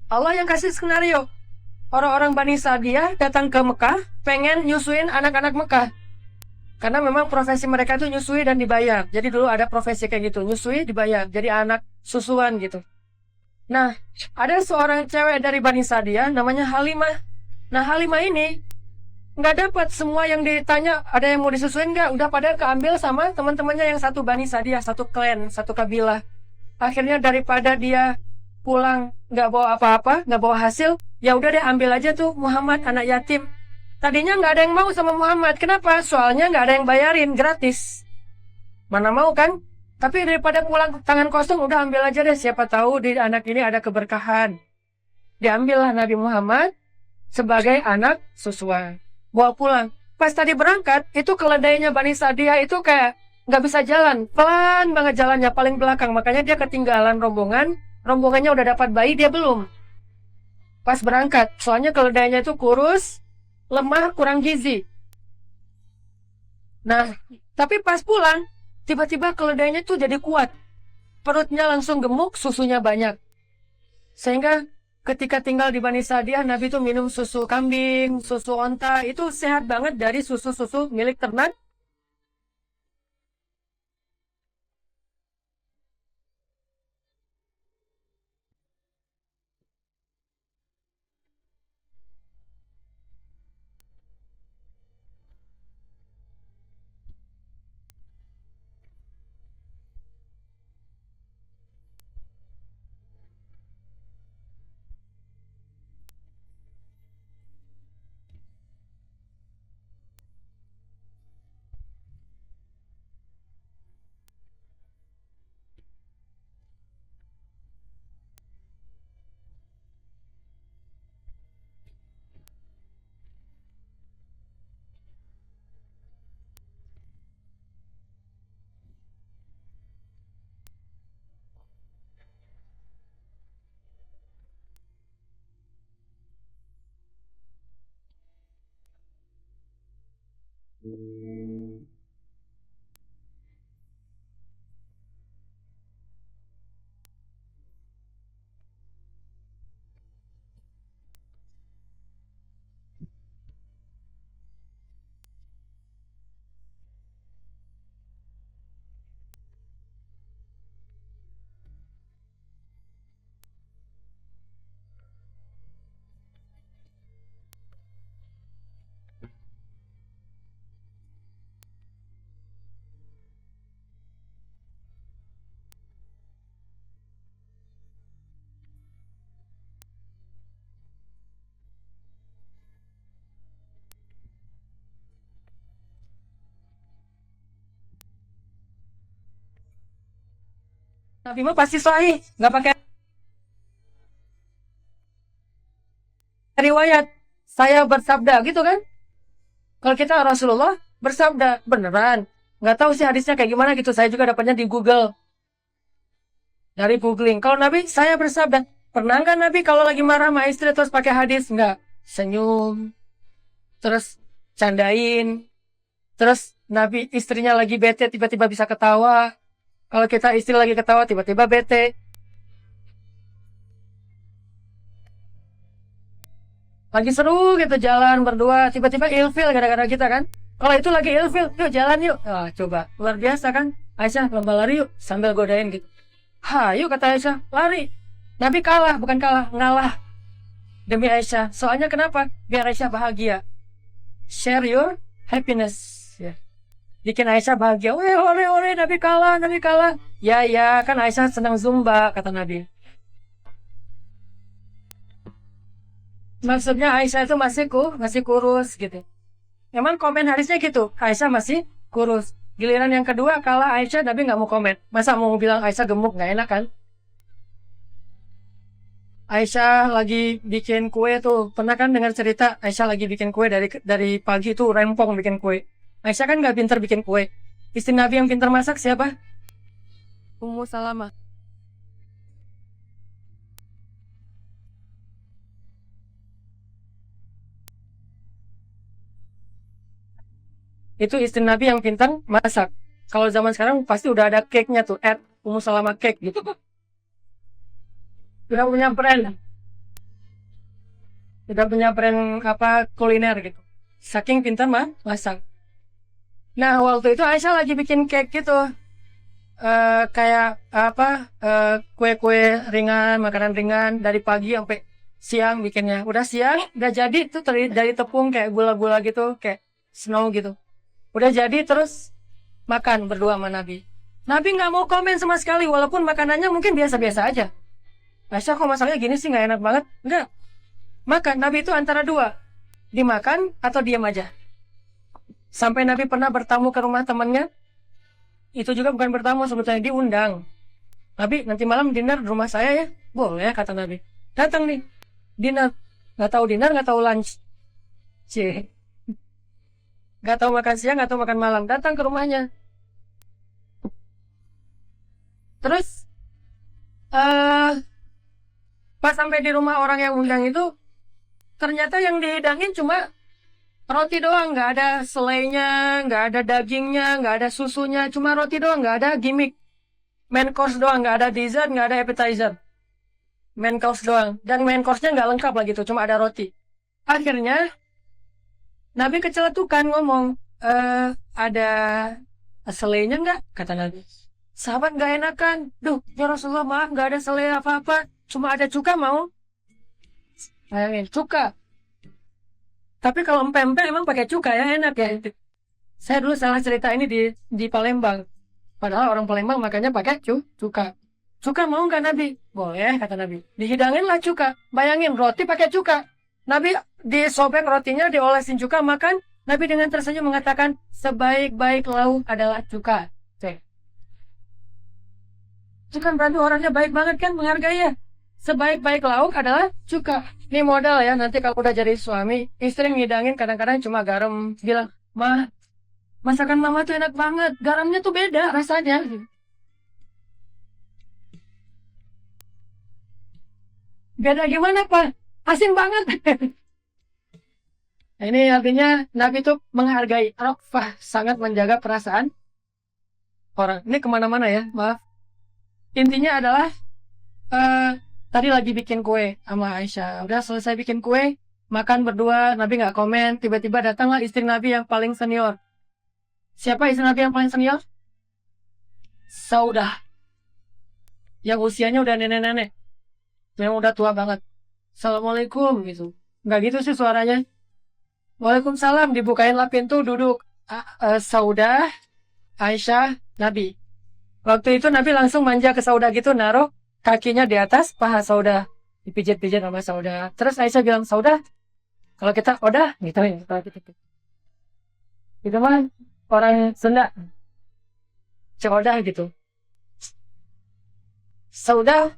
Allah yang kasih skenario. Orang-orang Bani Sa'diyah datang ke Mekah, pengen nyusuin anak-anak Mekah. Karena memang profesi mereka itu nyusui dan dibayar. Jadi dulu ada profesi kayak gitu, nyusui dibayar. Jadi anak susuan gitu. Nah, ada seorang cewek dari Bani Sa'diyah namanya Halimah. Nah, Halimah ini nggak dapat semua yang ditanya, ada yang mau disusuin nggak? Udah pada keambil sama teman-temannya yang satu Bani Sa'diyah, satu klan, satu kabilah. Akhirnya daripada dia pulang nggak bawa apa-apa, nggak bawa hasil, ya udah deh ambil aja tuh Muhammad anak yatim. Tadinya nggak ada yang mau sama Muhammad. Kenapa? Soalnya nggak ada yang bayarin, gratis. Mana mau kan? Tapi daripada pulang tangan kosong, udah ambil aja deh. Siapa tahu di anak ini ada keberkahan. Diambillah Nabi Muhammad sebagai anak susuan. Bawa pulang. Pas tadi berangkat, itu keledainya Bani Sa'diyah itu kayak nggak bisa jalan. Pelan banget jalannya, paling belakang. Makanya dia ketinggalan rombongan. Rombongannya udah dapat bayi, dia belum. Pas berangkat, soalnya keledainya itu kurus, lemah, kurang gizi. Nah, tapi pas pulang, tiba-tiba keledainya tuh jadi kuat. Perutnya langsung gemuk, susunya banyak. Sehingga ketika tinggal di Bani Sa'diyah, Nabi tuh minum susu kambing, susu onta. Itu sehat banget dari susu-susu milik ternak. Nabi mah pasti sahih, nggak pakai riwayat. Saya bersabda gitu kan? Kalau kita Rasulullah bersabda beneran. Nggak tahu sih hadisnya kayak gimana gitu. Saya juga dapatnya di Google. Dari googling. Kalau Nabi, saya bersabda. Pernah nggak Nabi kalau lagi marah sama istri terus pakai hadis? Nggak. Senyum. Terus candain. Terus Nabi istrinya lagi bete tiba-tiba bisa ketawa. Kalau kita istri lagi ketawa tiba-tiba bete. Lagi seru gitu jalan berdua. Tiba-tiba ilfil gara-gara kita kan. Kalau itu lagi ilfil, yuk jalan yuk. Ah, coba. Luar biasa kan. Aisyah lomba lari yuk. Sambil godain gitu. Yuk kata Aisyah. Lari. Nabi kalah. Bukan kalah. Ngalah. Demi Aisyah. Soalnya kenapa? Biar Aisyah bahagia. Share your happiness. Ya. Bikin Aisyah bahagia. Weh, ore, Nabi kalah, Nabi kalah. Ya, ya, kan Aisyah senang zumba, kata Nabi. Maksudnya Aisyah itu masih kurus gitu. Emang komen hadisnya gitu. Aisyah masih kurus. Giliran yang kedua kalah Aisyah, Nabi nggak mau komen. Masa mau bilang Aisyah gemuk, nggak enak kan? Aisyah lagi bikin kue tuh. Pernah kan dengar cerita Aisyah lagi bikin kue dari pagi tuh rempong bikin kue. Aisyah kan nggak pintar bikin kue. Istri Nabi yang pintar masak siapa? Ummu Salamah. Itu istri Nabi yang pintar masak. Kalau zaman sekarang pasti udah ada cake-nya tuh, Ummu Salamah cake gitu. Udah punya brand. Udah punya brand apa kuliner gitu. Saking pintar masak. Nah, waktu itu Aisyah lagi bikin cake gitu. Kayak apa kue-kue ringan, makanan ringan dari pagi sampai siang bikinnya. Udah siang, udah jadi tuh dari tepung kayak gula-gula gitu, kayak snow gitu. Udah jadi terus makan berdua sama Nabi. Nabi nggak mau komen sama sekali, walaupun makanannya mungkin biasa-biasa aja. Aisyah kok masalahnya gini sih nggak enak banget? Enggak. Makan Nabi itu antara dua, dimakan atau diam aja. Sampai Nabi pernah bertamu ke rumah temannya. Itu juga bukan bertamu sebetulnya diundang. Nabi nanti malam dinner di rumah saya ya. Boleh kata Nabi. Datang nih dinner. Nggak tahu dinner nggak tahu lunch. Cie. Nggak tahu makan siang nggak tahu makan malam. Datang ke rumahnya. Terus pas sampai di rumah orang yang undang itu ternyata yang dihidangin cuma roti doang, nggak ada selainya, nggak ada dagingnya, nggak ada susunya, cuma roti doang, nggak ada gimmick. Main course doang, nggak ada dessert, nggak ada appetizer. Main course doang. Dan main course-nya nggak lengkap lagi tuh, cuma ada roti. Akhirnya, Nabi keceletukan ngomong, ada selainya nggak? Kata Nabi. Sahabat nggak enakan. Duh, ya Rasulullah maaf, nggak ada selai apa-apa. Cuma ada cuka mau. Bayangin, cuka. Tapi kalau empek-empek emang pakai cuka ya enak ya. Saya dulu salah cerita ini di Palembang. Padahal orang Palembang makannya pakai cuka. Cuka mau nggak Nabi? Boleh kata Nabi. Dihidangin lah cuka. Bayangin roti pakai cuka. Nabi disobek rotinya diolesin cuka makan. Nabi dengan tersenyum mengatakan sebaik-baik lauk adalah cuka. Cek. Itu kan berarti orangnya baik banget kan menghargai ya. Sebaik-baik lauk adalah cuka. Ini modal ya, nanti kalau udah jadi suami, istri ngidangin kadang-kadang cuma garam. Bilang, mah, masakan mama tuh enak banget. Garamnya tuh beda rasanya. Beda gimana, Pak? Asin banget. Nah, ini artinya Nabi tuh menghargai Rokfah, sangat menjaga perasaan orang. Ini kemana-mana ya, maaf. Intinya adalah, tadi lagi bikin kue sama Aisyah. Udah selesai bikin kue, makan berdua, Nabi nggak komen. Tiba-tiba datanglah istri Nabi yang paling senior. Siapa istri Nabi yang paling senior? Saudah. Yang usianya udah nenek-nenek. Yang udah tua banget. Assalamualaikum gitu. Nggak gitu sih suaranya. Waalaikumsalam. Dibukainlah pintu, duduk. Saudah, Aisyah, Nabi. Waktu itu Nabi langsung manja ke Saudah gitu, naruh kakinya di atas paha Saudah, dipijit-pijit sama Saudah. Terus Aisyah bilang, Saudah, kalau kita Odah gitu ya, kalau gitu. Itu mah orang Sunda, Ciodah gitu. Saudah,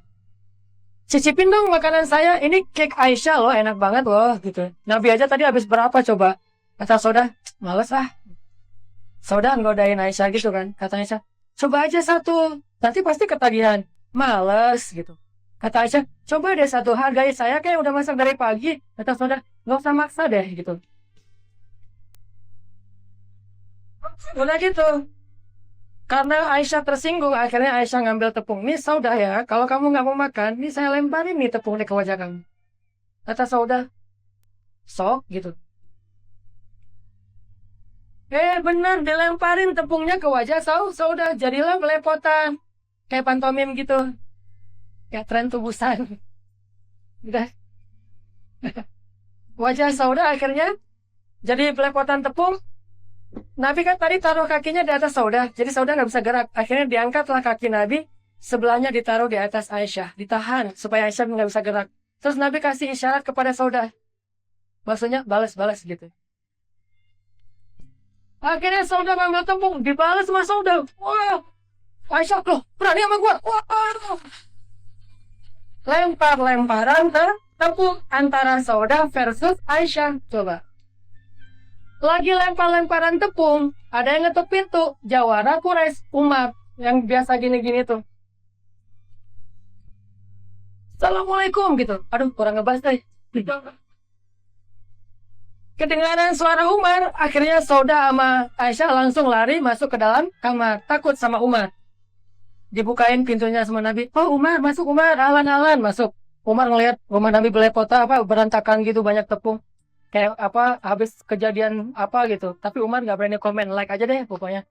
cicipin dong makanan saya. Ini cake Aisyah loh, enak banget loh gitu. Nabi aja tadi habis berapa coba? Kata Saudah, males ah. Saudah nggodain Aisyah gitu kan. Kata Aisyah, coba aja satu. Nanti pasti ketagihan. Males gitu. Kata Aisyah, coba deh satu, hargai saya kayak udah masak dari pagi. Kata Saudah, nggak usah maksa deh gitu. Udah gitu. Karena Aisyah tersinggung, akhirnya Aisyah ngambil tepung. Nih Saudah ya, kalau kamu nggak mau makan, nih saya lemparin nih tepungnya ke wajah kamu. Kata Saudah, sok gitu. Bener, dilemparin tepungnya ke wajah Saudah. Jadilah belepotan. Kayak pantomim gitu. Kayak tren tubusan. Udah. Wajah Saudah akhirnya jadi belepotan tepung. Nabi kan tadi taruh kakinya di atas Saudah. Jadi Saudah nggak bisa gerak. Akhirnya diangkatlah kaki Nabi. Sebelahnya ditaruh di atas Aisyah. Ditahan supaya Aisyah nggak bisa gerak. Terus Nabi kasih isyarat kepada Saudah. Maksudnya balas-balas gitu. Akhirnya Saudah ngambil tepung. Dibalas sama Saudah. Wah, Aisyah loh, berani sama gua. Wah, lempar-lemparan tepung antara Saudah versus Aisyah. Coba. Lagi lempar-lemparan tepung, ada yang ngetuk pintu. Jawara Quraisy, Umar. Yang biasa gini-gini tuh. Assalamualaikum gitu. Aduh, kurang ngebahas deh. Kedengaran suara Umar, akhirnya Saudah sama Aisyah langsung lari masuk ke dalam kamar. Takut sama Umar. Dibukain pintunya sama Nabi. Oh Umar, masuk Umar, alan-alan masuk. Umar ngelihat rumah Nabi belepotan apa berantakan gitu, banyak tepung. Kayak apa habis kejadian apa gitu. Tapi Umar nggak berani komen, like aja deh pokoknya.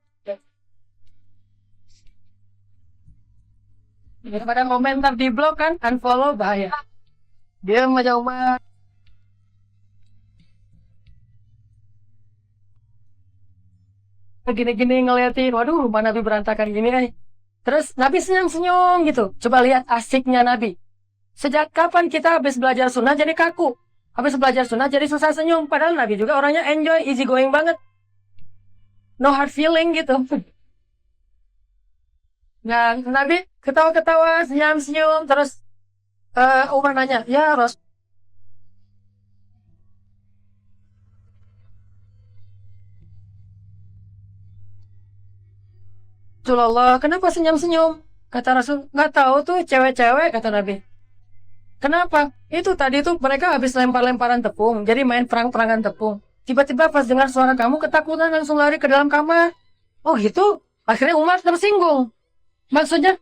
Daripada komentar di blog kan, unfollow bahaya. Dia aja Umar. Gini-gini ngeliatin, waduh rumah Nabi berantakan gini Terus Nabi senyum-senyum gitu. Coba lihat asiknya Nabi. Sejak kapan kita habis belajar sunnah jadi kaku? Habis belajar sunnah jadi susah senyum. Padahal Nabi juga orangnya enjoy, easy going banget. No hard feeling gitu. Nah, Nabi ketawa-ketawa, senyum-senyum. Terus Umar nanya, ya Rasulullah, kenapa senyum-senyum? Kata Rasul, nggak tahu tuh cewek-cewek, kata Nabi. Kenapa? Itu tadi tuh mereka habis lempar-lemparan tepung, jadi main perang-perangan tepung. Tiba-tiba pas dengar suara kamu ketakutan langsung lari ke dalam kamar. Oh gitu? Akhirnya Umar tersinggung. Maksudnya,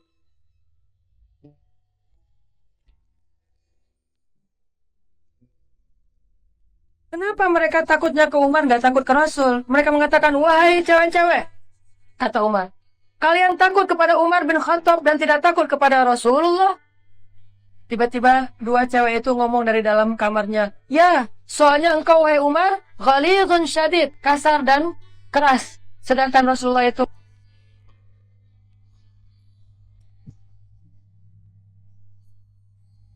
kenapa mereka takutnya ke Umar, nggak takut ke Rasul? Mereka mengatakan, wahai cewek-cewek, kata Umar. Kalian takut kepada Umar bin Khattab dan tidak takut kepada Rasulullah? Tiba-tiba dua cewek itu ngomong dari dalam kamarnya. Ya, soalnya engkau wahai Umar, ghalidun syadid, kasar dan keras. Sedangkan Rasulullah itu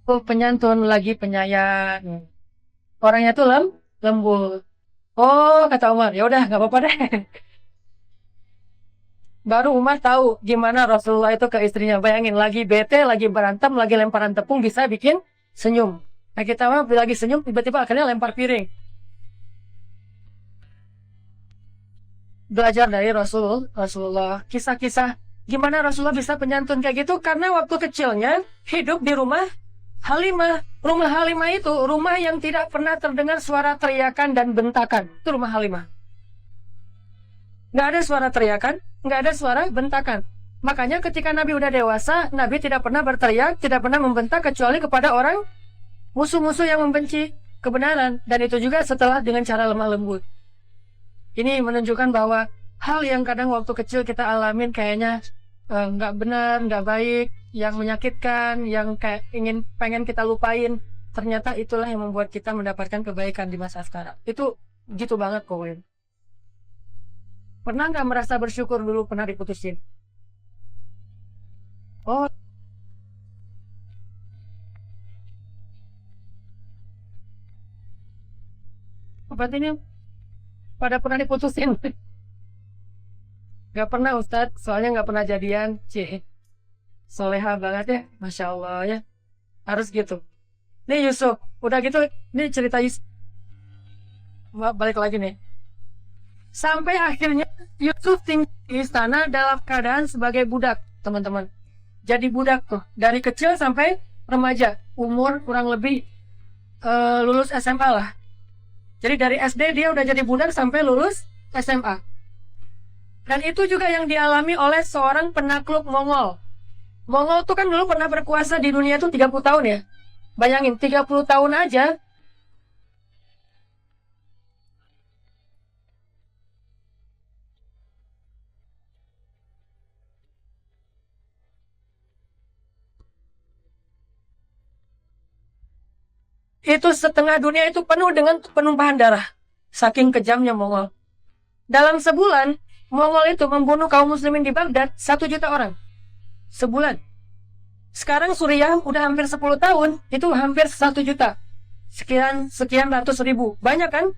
penyantun lagi penyayang. Orangnya tuh lembut. Oh, kata Umar, ya udah nggak apa-apa deh. Baru Umar tahu gimana Rasulullah itu ke istrinya. Bayangin lagi bete, lagi berantem, lagi lemparan tepung bisa bikin senyum. Nah kita mah lagi senyum tiba-tiba akhirnya lempar piring. Belajar dari Rasulullah, kisah-kisah gimana Rasulullah bisa penyantun kayak gitu karena waktu kecilnya hidup di rumah Halimah. Rumah Halimah itu rumah yang tidak pernah terdengar suara teriakan dan bentakan. Itu rumah Halimah. Nggak ada suara teriakan, nggak ada suara bentakan. Makanya ketika Nabi udah dewasa, Nabi tidak pernah berteriak, tidak pernah membentak kecuali kepada orang musuh-musuh yang membenci kebenaran. Dan itu juga setelah dengan cara lemah lembut. Ini menunjukkan bahwa hal yang kadang waktu kecil kita alamin kayaknya nggak benar, nggak baik, yang menyakitkan, yang kayak pengen kita lupain. Ternyata itulah yang membuat kita mendapatkan kebaikan di masa sekarang. Itu gitu banget kok, Win. Pernah nggak merasa bersyukur dulu pernah diputusin? Oh, berarti ini pada pernah diputusin? Nggak pernah Ustadz, soalnya nggak pernah jadian. Cih. Soleha banget ya, Masya Allah ya. Harus gitu. Nih Yusuf, udah gitu, nih cerita Yusuf. Balik lagi nih. Sampai akhirnya Yusuf tinggal di istana dalam keadaan sebagai budak, teman-teman. Jadi budak tuh, dari kecil sampai remaja, umur kurang lebih lulus SMA lah. Jadi dari SD dia udah jadi budak sampai lulus SMA. Dan itu juga yang dialami oleh seorang penakluk Mongol. Mongol tuh kan dulu pernah berkuasa di dunia tuh 30 tahun ya. Bayangin, 30 tahun aja itu setengah dunia itu penuh dengan penumpahan darah. Saking kejamnya Mongol. Dalam sebulan, Mongol itu membunuh kaum muslimin di Baghdad 1 juta orang. Sebulan. Sekarang Suriah udah hampir 10 tahun, itu hampir 1 juta. Sekian ratus ribu. Banyak kan?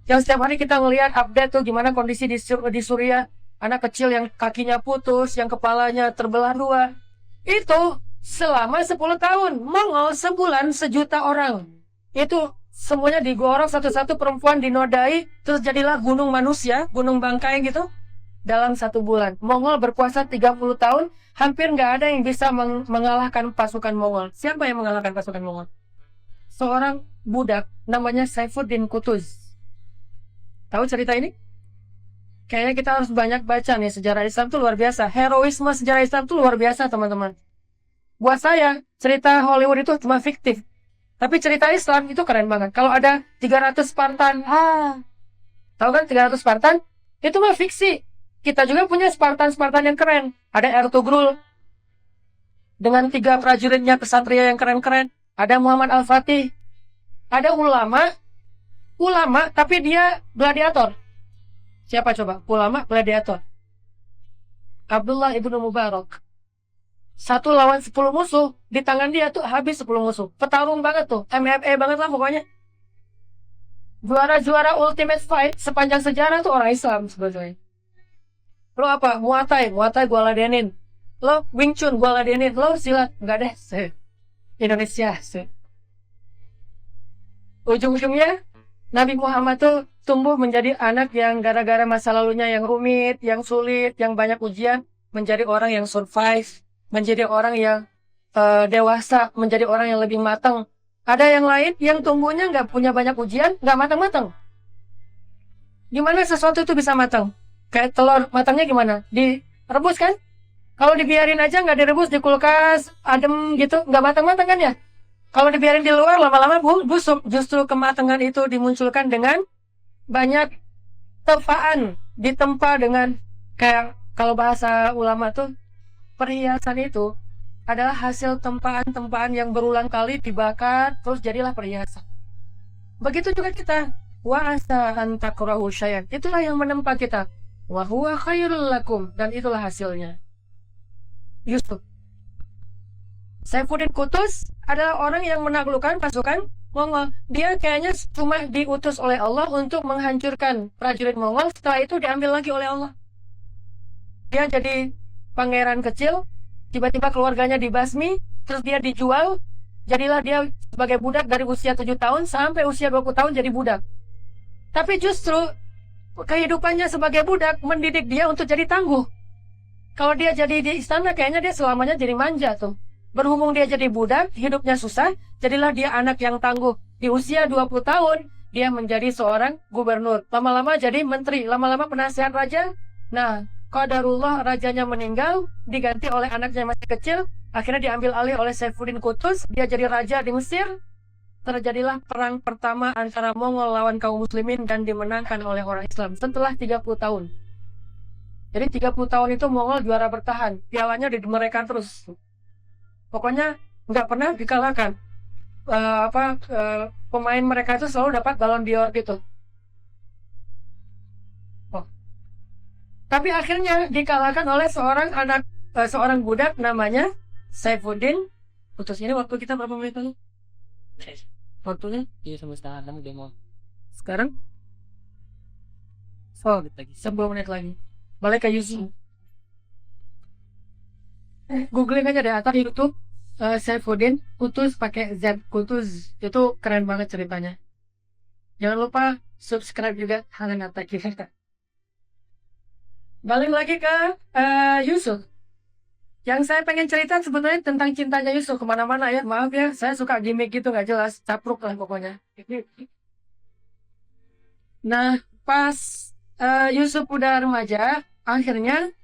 Yang setiap hari kita ngelihat update tuh gimana kondisi di Suriah. Anak kecil yang kakinya putus, yang kepalanya terbelah dua. Itu selama 10 tahun. Mongol sebulan 1 juta orang. Itu semuanya digorok satu-satu, perempuan dinodai. Terus jadilah gunung manusia, gunung bangkai gitu. Dalam 1 bulan. Mongol berkuasa 30 tahun. Hampir nggak ada yang bisa mengalahkan pasukan Mongol. Siapa yang mengalahkan pasukan Mongol? Seorang budak namanya Saifuddin Qutuz. Tahu cerita ini? Kayaknya kita harus banyak baca nih, sejarah Islam itu luar biasa. Heroisme sejarah Islam itu luar biasa, teman-teman. Buat saya, cerita Hollywood itu cuma fiktif. Tapi cerita Islam itu keren banget. Kalau ada 300 Spartan, tahu kan 300 Spartan? Itu mah fiksi. Kita juga punya Spartan-Spartan yang keren. Ada Ertugrul dengan 3 prajuritnya kesatria yang keren-keren. Ada Muhammad Al-Fatih. Ada ulama tapi dia gladiator. Siapa coba? Ulama gladiator. Abdullah ibnu Mubarak. 1 lawan 10 musuh. Di tangan dia tuh habis 10 musuh. Petarung banget tuh. MMA banget lah pokoknya. Juara-juara ultimate fight sepanjang sejarah tuh orang Islam sebetulnya. Lo apa? Muay Thai gua ladenin. Lo Wing Chun gua ladenin. Lo silat. Enggak deh. Indonesia. Ujung-ujungnya Nabi Muhammad tuh tumbuh menjadi anak yang gara-gara masa lalunya yang rumit, yang sulit, yang banyak ujian, menjadi orang yang survive, menjadi orang yang dewasa, menjadi orang yang lebih matang. Ada yang lain yang tumbuhnya nggak punya banyak ujian, nggak matang-matang. Gimana sesuatu itu bisa matang? Kayak telur, matangnya gimana? Direbus kan? Kalau dibiarin aja nggak direbus di kulkas, adem gitu, nggak matang-matang kan ya? Kalau dibiarin di luar lama-lama busuk. Justru kematangan itu dimunculkan dengan banyak tempaan, ditempa dengan kayak kalau bahasa ulama tuh perhiasan itu adalah hasil tempaan-tempaan yang berulang kali dibakar terus jadilah perhiasan. Begitu juga kita. Wa asa an takrahu syai'an. Itulah yang menempa kita. Wa huwa khairul lakum, dan itulah hasilnya. Yusuf. Saifuddin Qutuz adalah orang yang menaklukkan pasukan Mongol. Dia kayaknya cuma diutus oleh Allah untuk menghancurkan prajurit Mongol. Setelah itu diambil lagi oleh Allah. Dia jadi pangeran kecil. Tiba-tiba keluarganya dibasmi. Terus dia dijual. Jadilah dia sebagai budak dari usia 7 tahun sampai usia 20 tahun jadi budak. Tapi justru kehidupannya sebagai budak mendidik dia untuk jadi tangguh. Kalau dia jadi di istana kayaknya dia selamanya jadi manja tuh. Berhubung dia jadi budak, hidupnya susah, jadilah dia anak yang tangguh. Di usia 20 tahun, dia menjadi seorang gubernur. Lama-lama jadi menteri, lama-lama penasihat raja. Nah, qadarullah rajanya meninggal, diganti oleh anaknya yang masih kecil. Akhirnya diambil alih oleh Saifuddin Qutuz. Dia jadi raja di Mesir. Terjadilah perang pertama antara Mongol lawan kaum muslimin dan dimenangkan oleh orang Islam setelah 30 tahun. Jadi 30 tahun itu Mongol juara bertahan. Pialanya mereka terus. Pokoknya nggak pernah dikalahkan. Pemain mereka itu selalu dapat Ballon d'Or gitu. Oh. Tapi akhirnya dikalahkan oleh seorang budak namanya Saifuddin Qutuz. Ini waktu kita berapa menit lalu? Waktunya? Iya, sama setengah 6 udah mau. Sekarang? 10 menit lagi. Balik ke Yusuf. Googling aja deh atau di YouTube, Saifuddin Kutuz pakai Z, Kutuz. Itu keren banget ceritanya. Jangan lupa subscribe juga Halenata kita. Balik lagi ke Yusuf. Yang saya pengen cerita sebenarnya tentang cintanya Yusuf kemana-mana ya. Maaf ya, saya suka gimmick gitu nggak jelas, capruk lah pokoknya. Nah, pas Yusuf udah remaja, akhirnya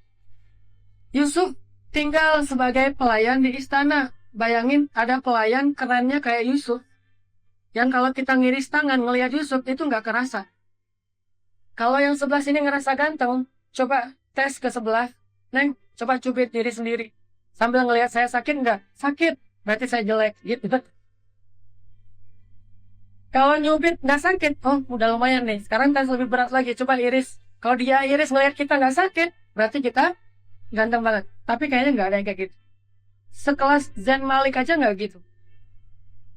Yusuf tinggal sebagai pelayan di istana. Bayangin ada pelayan kerennya kayak Yusuf. Yang kalau kita ngiris tangan ngelihat Yusuf itu nggak kerasa. Kalau yang sebelah sini ngerasa ganteng, coba tes ke sebelah. Neng, coba cubit diri sendiri. Sambil ngelihat saya sakit nggak? Sakit. Berarti saya jelek. Gitu. Kalau nyubit nggak sakit, oh udah lumayan nih. Sekarang tes lebih berat lagi. Coba iris. Kalau dia iris ngelihat kita nggak sakit, berarti kita ganteng banget. Tapi kayaknya nggak ada yang kayak gitu. Sekelas Zain Malik aja nggak gitu.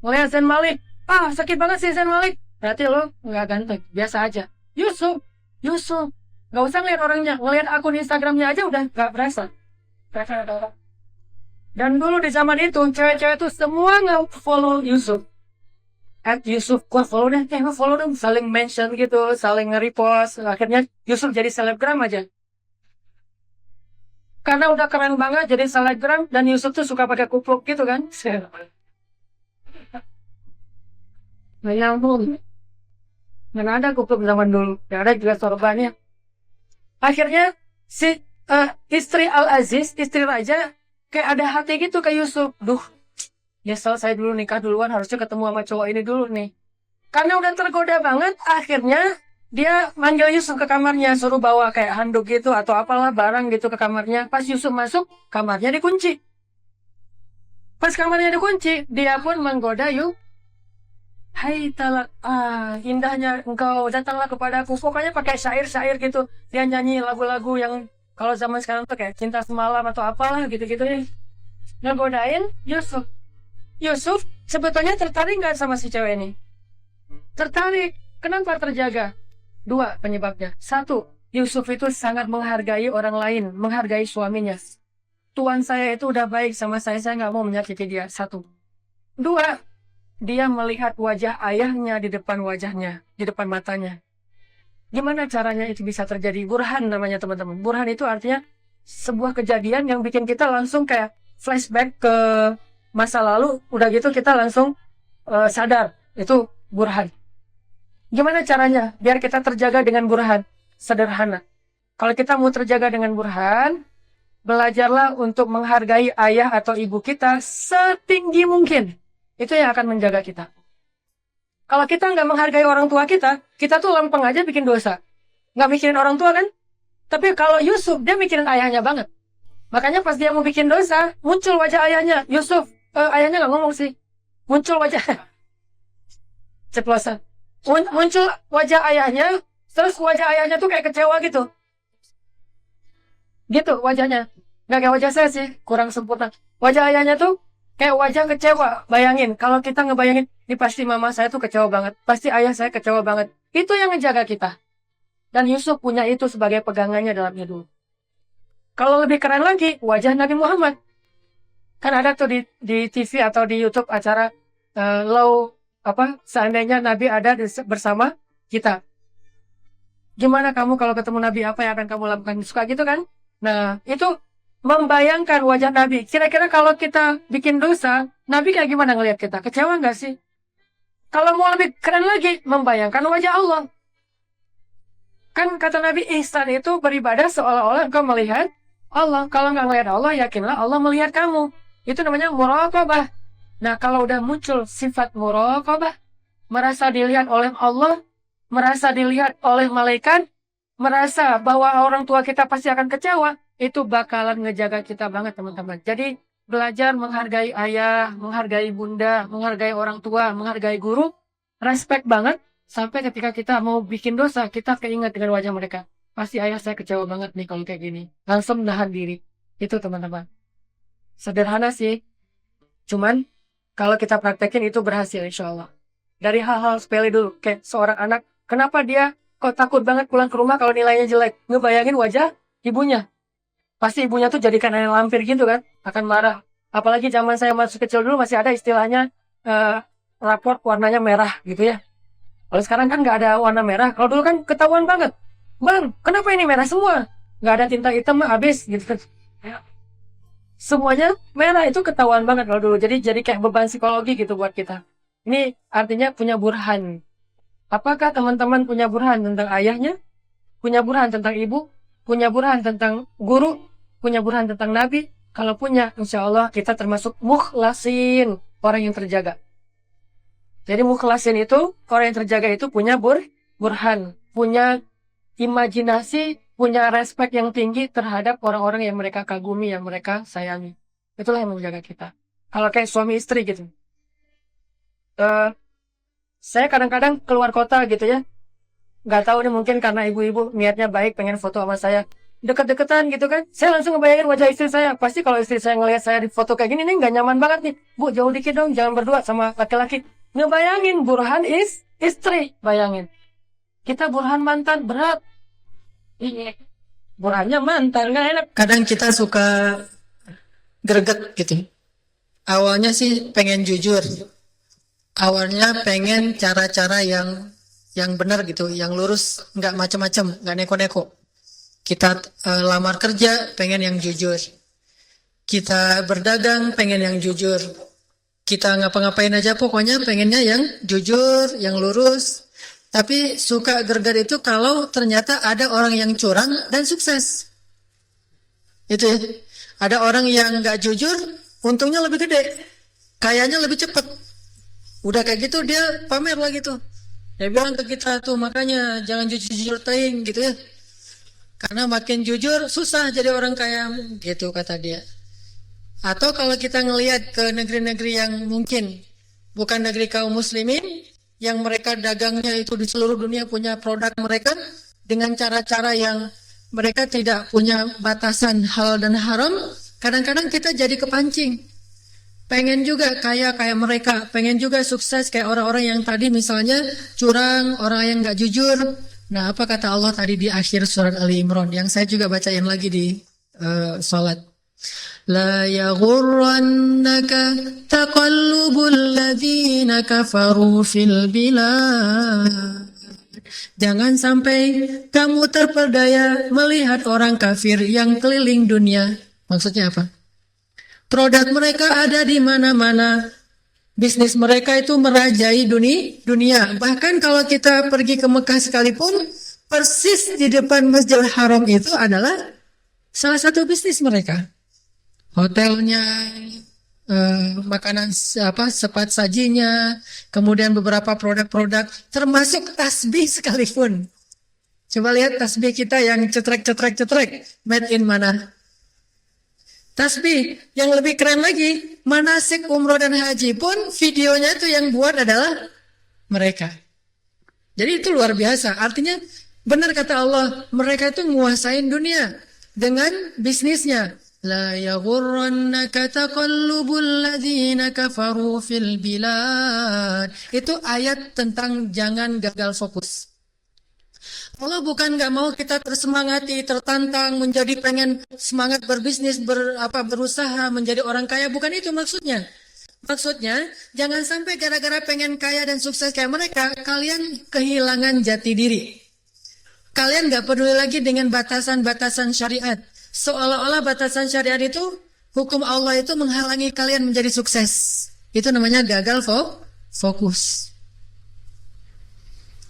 Ngelihat Zain Malik, sakit banget sih Zain Malik. Berarti lo nggak ganteng, biasa aja. Yusuf, nggak usah ngeliat orangnya, ngeliat akun Instagramnya aja udah nggak berasa. Dan dulu di zaman itu cewek-cewek tuh semua nggak follow Yusuf. Yusuf, gua follow deh, follow dong, saling mention gitu, saling nge-repost. Akhirnya Yusuf jadi selebgram aja. Karena udah keren banget jadi selebgram dan Yusuf tuh suka pakai kupluk gitu kan. Nggak nyambung. Nggak ada kupluk zaman dulu, nggak ada juga sorbannya. Akhirnya si istri Al-Aziz, istri raja, kayak ada hati gitu ke Yusuf. Duh, nyesel saya dulu nikah duluan, harusnya ketemu sama cowok ini dulu nih. Karena udah tergoda banget, akhirnya dia manggil Yusuf ke kamarnya, suruh bawa kayak handuk gitu atau apalah barang gitu ke kamarnya. Pas Yusuf masuk, kamarnya dikunci. Pas kamarnya dikunci, dia pun menggoda Yusuf. Hai talak, indahnya engkau datanglah kepadaku. Pokoknya pakai syair-syair gitu. Dia nyanyi lagu-lagu yang kalau zaman sekarang tuh kayak Cinta Semalam atau apalah gitu-gitu nih. Ngegodain Yusuf. Yusuf sebetulnya tertarik nggak sama si cewek ini? Tertarik. Kenapa terjaga? Dua penyebabnya. Satu, Yusuf itu sangat menghargai orang lain, menghargai suaminya. Tuan saya itu udah baik sama saya nggak mau menyakiti dia. Satu. Dua, dia melihat wajah ayahnya di depan wajahnya, di depan matanya. Gimana caranya itu bisa terjadi? Burhan namanya teman-teman. Burhan itu artinya sebuah kejadian yang bikin kita langsung kayak flashback ke masa lalu. Udah gitu kita langsung sadar. Itu burhan. Gimana caranya biar kita terjaga dengan burhan? Sederhana. Kalau kita mau terjaga dengan burhan, belajarlah untuk menghargai ayah atau ibu kita setinggi mungkin. Itu yang akan menjaga kita. Kalau kita nggak menghargai orang tua kita tuh lempeng aja bikin dosa. Nggak mikirin orang tua kan? Tapi kalau Yusuf, dia mikirin ayahnya banget. Makanya pas dia mau bikin dosa, muncul wajah ayahnya. Yusuf, ayahnya nggak ngomong sih. Muncul wajah. Ceplosan. Muncul wajah ayahnya, terus wajah ayahnya tuh kayak kecewa gitu. Gitu wajahnya. Nggak kayak wajah saya sih, kurang sempurna. Wajah ayahnya tuh kayak wajah kecewa. Bayangin, kalau kita ngebayangin, ini pasti mama saya tuh kecewa banget. Pasti ayah saya kecewa banget. Itu yang ngejaga kita. Dan Yusuf punya itu sebagai pegangannya dalam hidup. Kalau lebih keren lagi, wajah Nabi Muhammad. Kan ada tuh di TV atau di YouTube acara seandainya Nabi ada bersama kita. Gimana kamu kalau ketemu Nabi, apa yang akan kamu lakukan? Suka gitu kan? Nah, itu membayangkan wajah Nabi. Kira-kira kalau kita bikin dosa, Nabi kayak gimana ngelihat kita? Kecewa nggak sih? Kalau mau lebih keren lagi, membayangkan wajah Allah. Kan kata Nabi, ihsan itu beribadah seolah-olah engkau melihat Allah. Kalau nggak melihat Allah, yakinlah Allah melihat kamu. Itu namanya muraqabah. Nah, kalau udah muncul sifat muraqabah, merasa dilihat oleh Allah, merasa dilihat oleh malaikat, merasa bahwa orang tua kita pasti akan kecewa, itu bakalan ngejaga kita banget teman-teman. Jadi belajar menghargai ayah, menghargai bunda, menghargai orang tua, menghargai guru, respect banget, sampai ketika kita mau bikin dosa, kita keingat dengan wajah mereka. Pasti ayah saya kecewa banget nih kalau kayak gini. Langsung nahan diri. Itu teman-teman. Sederhana sih. Cuman kalau kita praktekin itu berhasil insya Allah. Dari hal-hal sepele dulu. Kayak seorang anak, kenapa dia kok takut banget pulang ke rumah kalau nilainya jelek? Ngebayangin wajah ibunya. Pasti ibunya tuh jadikan ayam lampir gitu kan, akan marah. Apalagi zaman saya masih kecil dulu masih ada istilahnya raport warnanya merah gitu ya. Kalau sekarang kan nggak ada warna merah. Kalau dulu kan ketahuan banget. Bang, kenapa ini merah semua? Nggak ada tinta hitam mah habis gitu kan. Ya, semuanya merah itu ketahuan banget kalau dulu. Jadi kayak beban psikologi gitu buat kita. Ini artinya punya burhan. Apakah teman-teman punya burhan tentang ayahnya? Punya burhan tentang ibu? Punya burhan tentang guru? Punya burhan tentang nabi? Kalau punya, insya Allah kita termasuk mukhlasin, orang yang terjaga. Jadi mukhlasin itu, orang yang terjaga itu punya burhan, punya imajinasi, punya respek yang tinggi terhadap orang-orang yang mereka kagumi, yang mereka sayangi. Itulah yang menjaga kita. Kalau kayak suami istri gitu. Saya kadang-kadang keluar kota gitu ya. Nggak tahu nih, mungkin karena ibu-ibu niatnya baik, pengen foto sama saya. Deket-deketan gitu kan. Saya langsung ngebayangin wajah istri saya. Pasti kalau istri saya ngelihat saya di foto kayak gini, nih nggak nyaman banget nih. Bu, jauh dikit dong, jangan berdua sama laki-laki. Ngebayangin, burhan istri. Bayangin. Kita burhan mantan, berat. Iya. Burhannya mantan, nggak enak. Kadang kita suka greget gitu. Awalnya sih pengen jujur. Awalnya pengen cara-cara yang benar gitu, yang lurus, nggak macam-macam, nggak neko-neko. Kita lamar kerja, pengen yang jujur. Kita berdagang, pengen yang jujur. Kita ngapa-ngapain aja pokoknya pengennya yang jujur, yang lurus. Tapi suka greget itu kalau ternyata ada orang yang curang dan sukses. Itu ya. Ada orang yang nggak jujur, untungnya lebih gede, kayaknya lebih cepat. Udah kayak gitu dia pamer lagi tuh. Dia bilang ke kita tuh, makanya jangan jujur-jujur teing gitu ya. Karena makin jujur susah jadi orang kaya gitu kata dia. Atau kalau kita ngelihat ke negeri-negeri yang mungkin bukan negeri kaum muslimin, yang mereka dagangnya itu di seluruh dunia punya produk mereka dengan cara-cara yang mereka tidak punya batasan halal dan haram, kadang-kadang kita jadi kepancing. Pengen juga kaya kayak mereka, pengen juga sukses kayak orang-orang yang tadi misalnya curang, orang yang nggak jujur. Nah, apa kata Allah tadi di akhir surat Ali Imran yang saya juga bacain lagi di salat. La yaghurrannaka taqallubul ladzina kafaru fil bilad. Jangan sampai kamu terperdaya melihat orang kafir yang keliling dunia. Maksudnya apa? Produk mereka ada di mana-mana. Bisnis mereka itu merajai dunia. Bahkan kalau kita pergi ke Mekah sekalipun, persis di depan Masjidil Haram itu adalah salah satu bisnis mereka. Hotelnya, makanan sepat sajinya, kemudian beberapa produk-produk, termasuk tasbih sekalipun. Coba lihat tasbih kita yang cetrek, made in mana? Tasbih yang lebih keren lagi, manasik umroh dan haji pun videonya itu yang buat adalah mereka. Jadi itu luar biasa. Artinya benar kata Allah, mereka itu nguasain dunia dengan bisnisnya. La yaghurrannaka taqallubul ladzina kafaru fil bilad. Itu ayat tentang jangan gagal fokus. Allah bukan nggak mau kita tersemangati, tertantang, menjadi pengen semangat berbisnis, berusaha menjadi orang kaya. Bukan itu maksudnya. Maksudnya, jangan sampai gara-gara pengen kaya dan sukses kayak mereka, kalian kehilangan jati diri. Kalian nggak peduli lagi dengan batasan-batasan syariat. Seolah-olah batasan syariat itu, hukum Allah itu menghalangi kalian menjadi sukses. Itu namanya gagal fokus.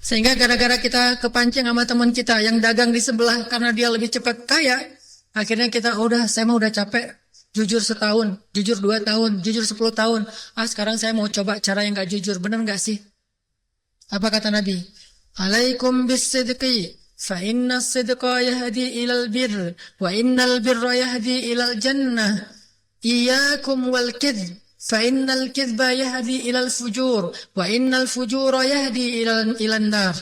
Sehingga gara-gara kita kepancing sama teman kita yang dagang di sebelah karena dia lebih cepat kaya, akhirnya kita saya mau udah capek, jujur setahun, jujur 2 tahun, jujur 10 tahun. Sekarang saya mau coba cara yang gak jujur, benar gak sih? Apa kata Nabi? Alaikum bis-sidqi, fa inna sidqa yahdi ilal birr, wa innal birra yahdi ilal jannah. Iyakum wal kidh. فَإِنَّ الْكِذْبَ يَهْدِي إِلَى الْفُجُورِ وَإِنَّ الْفُجُورَ يَهْدِي إِلَى النَّارِ.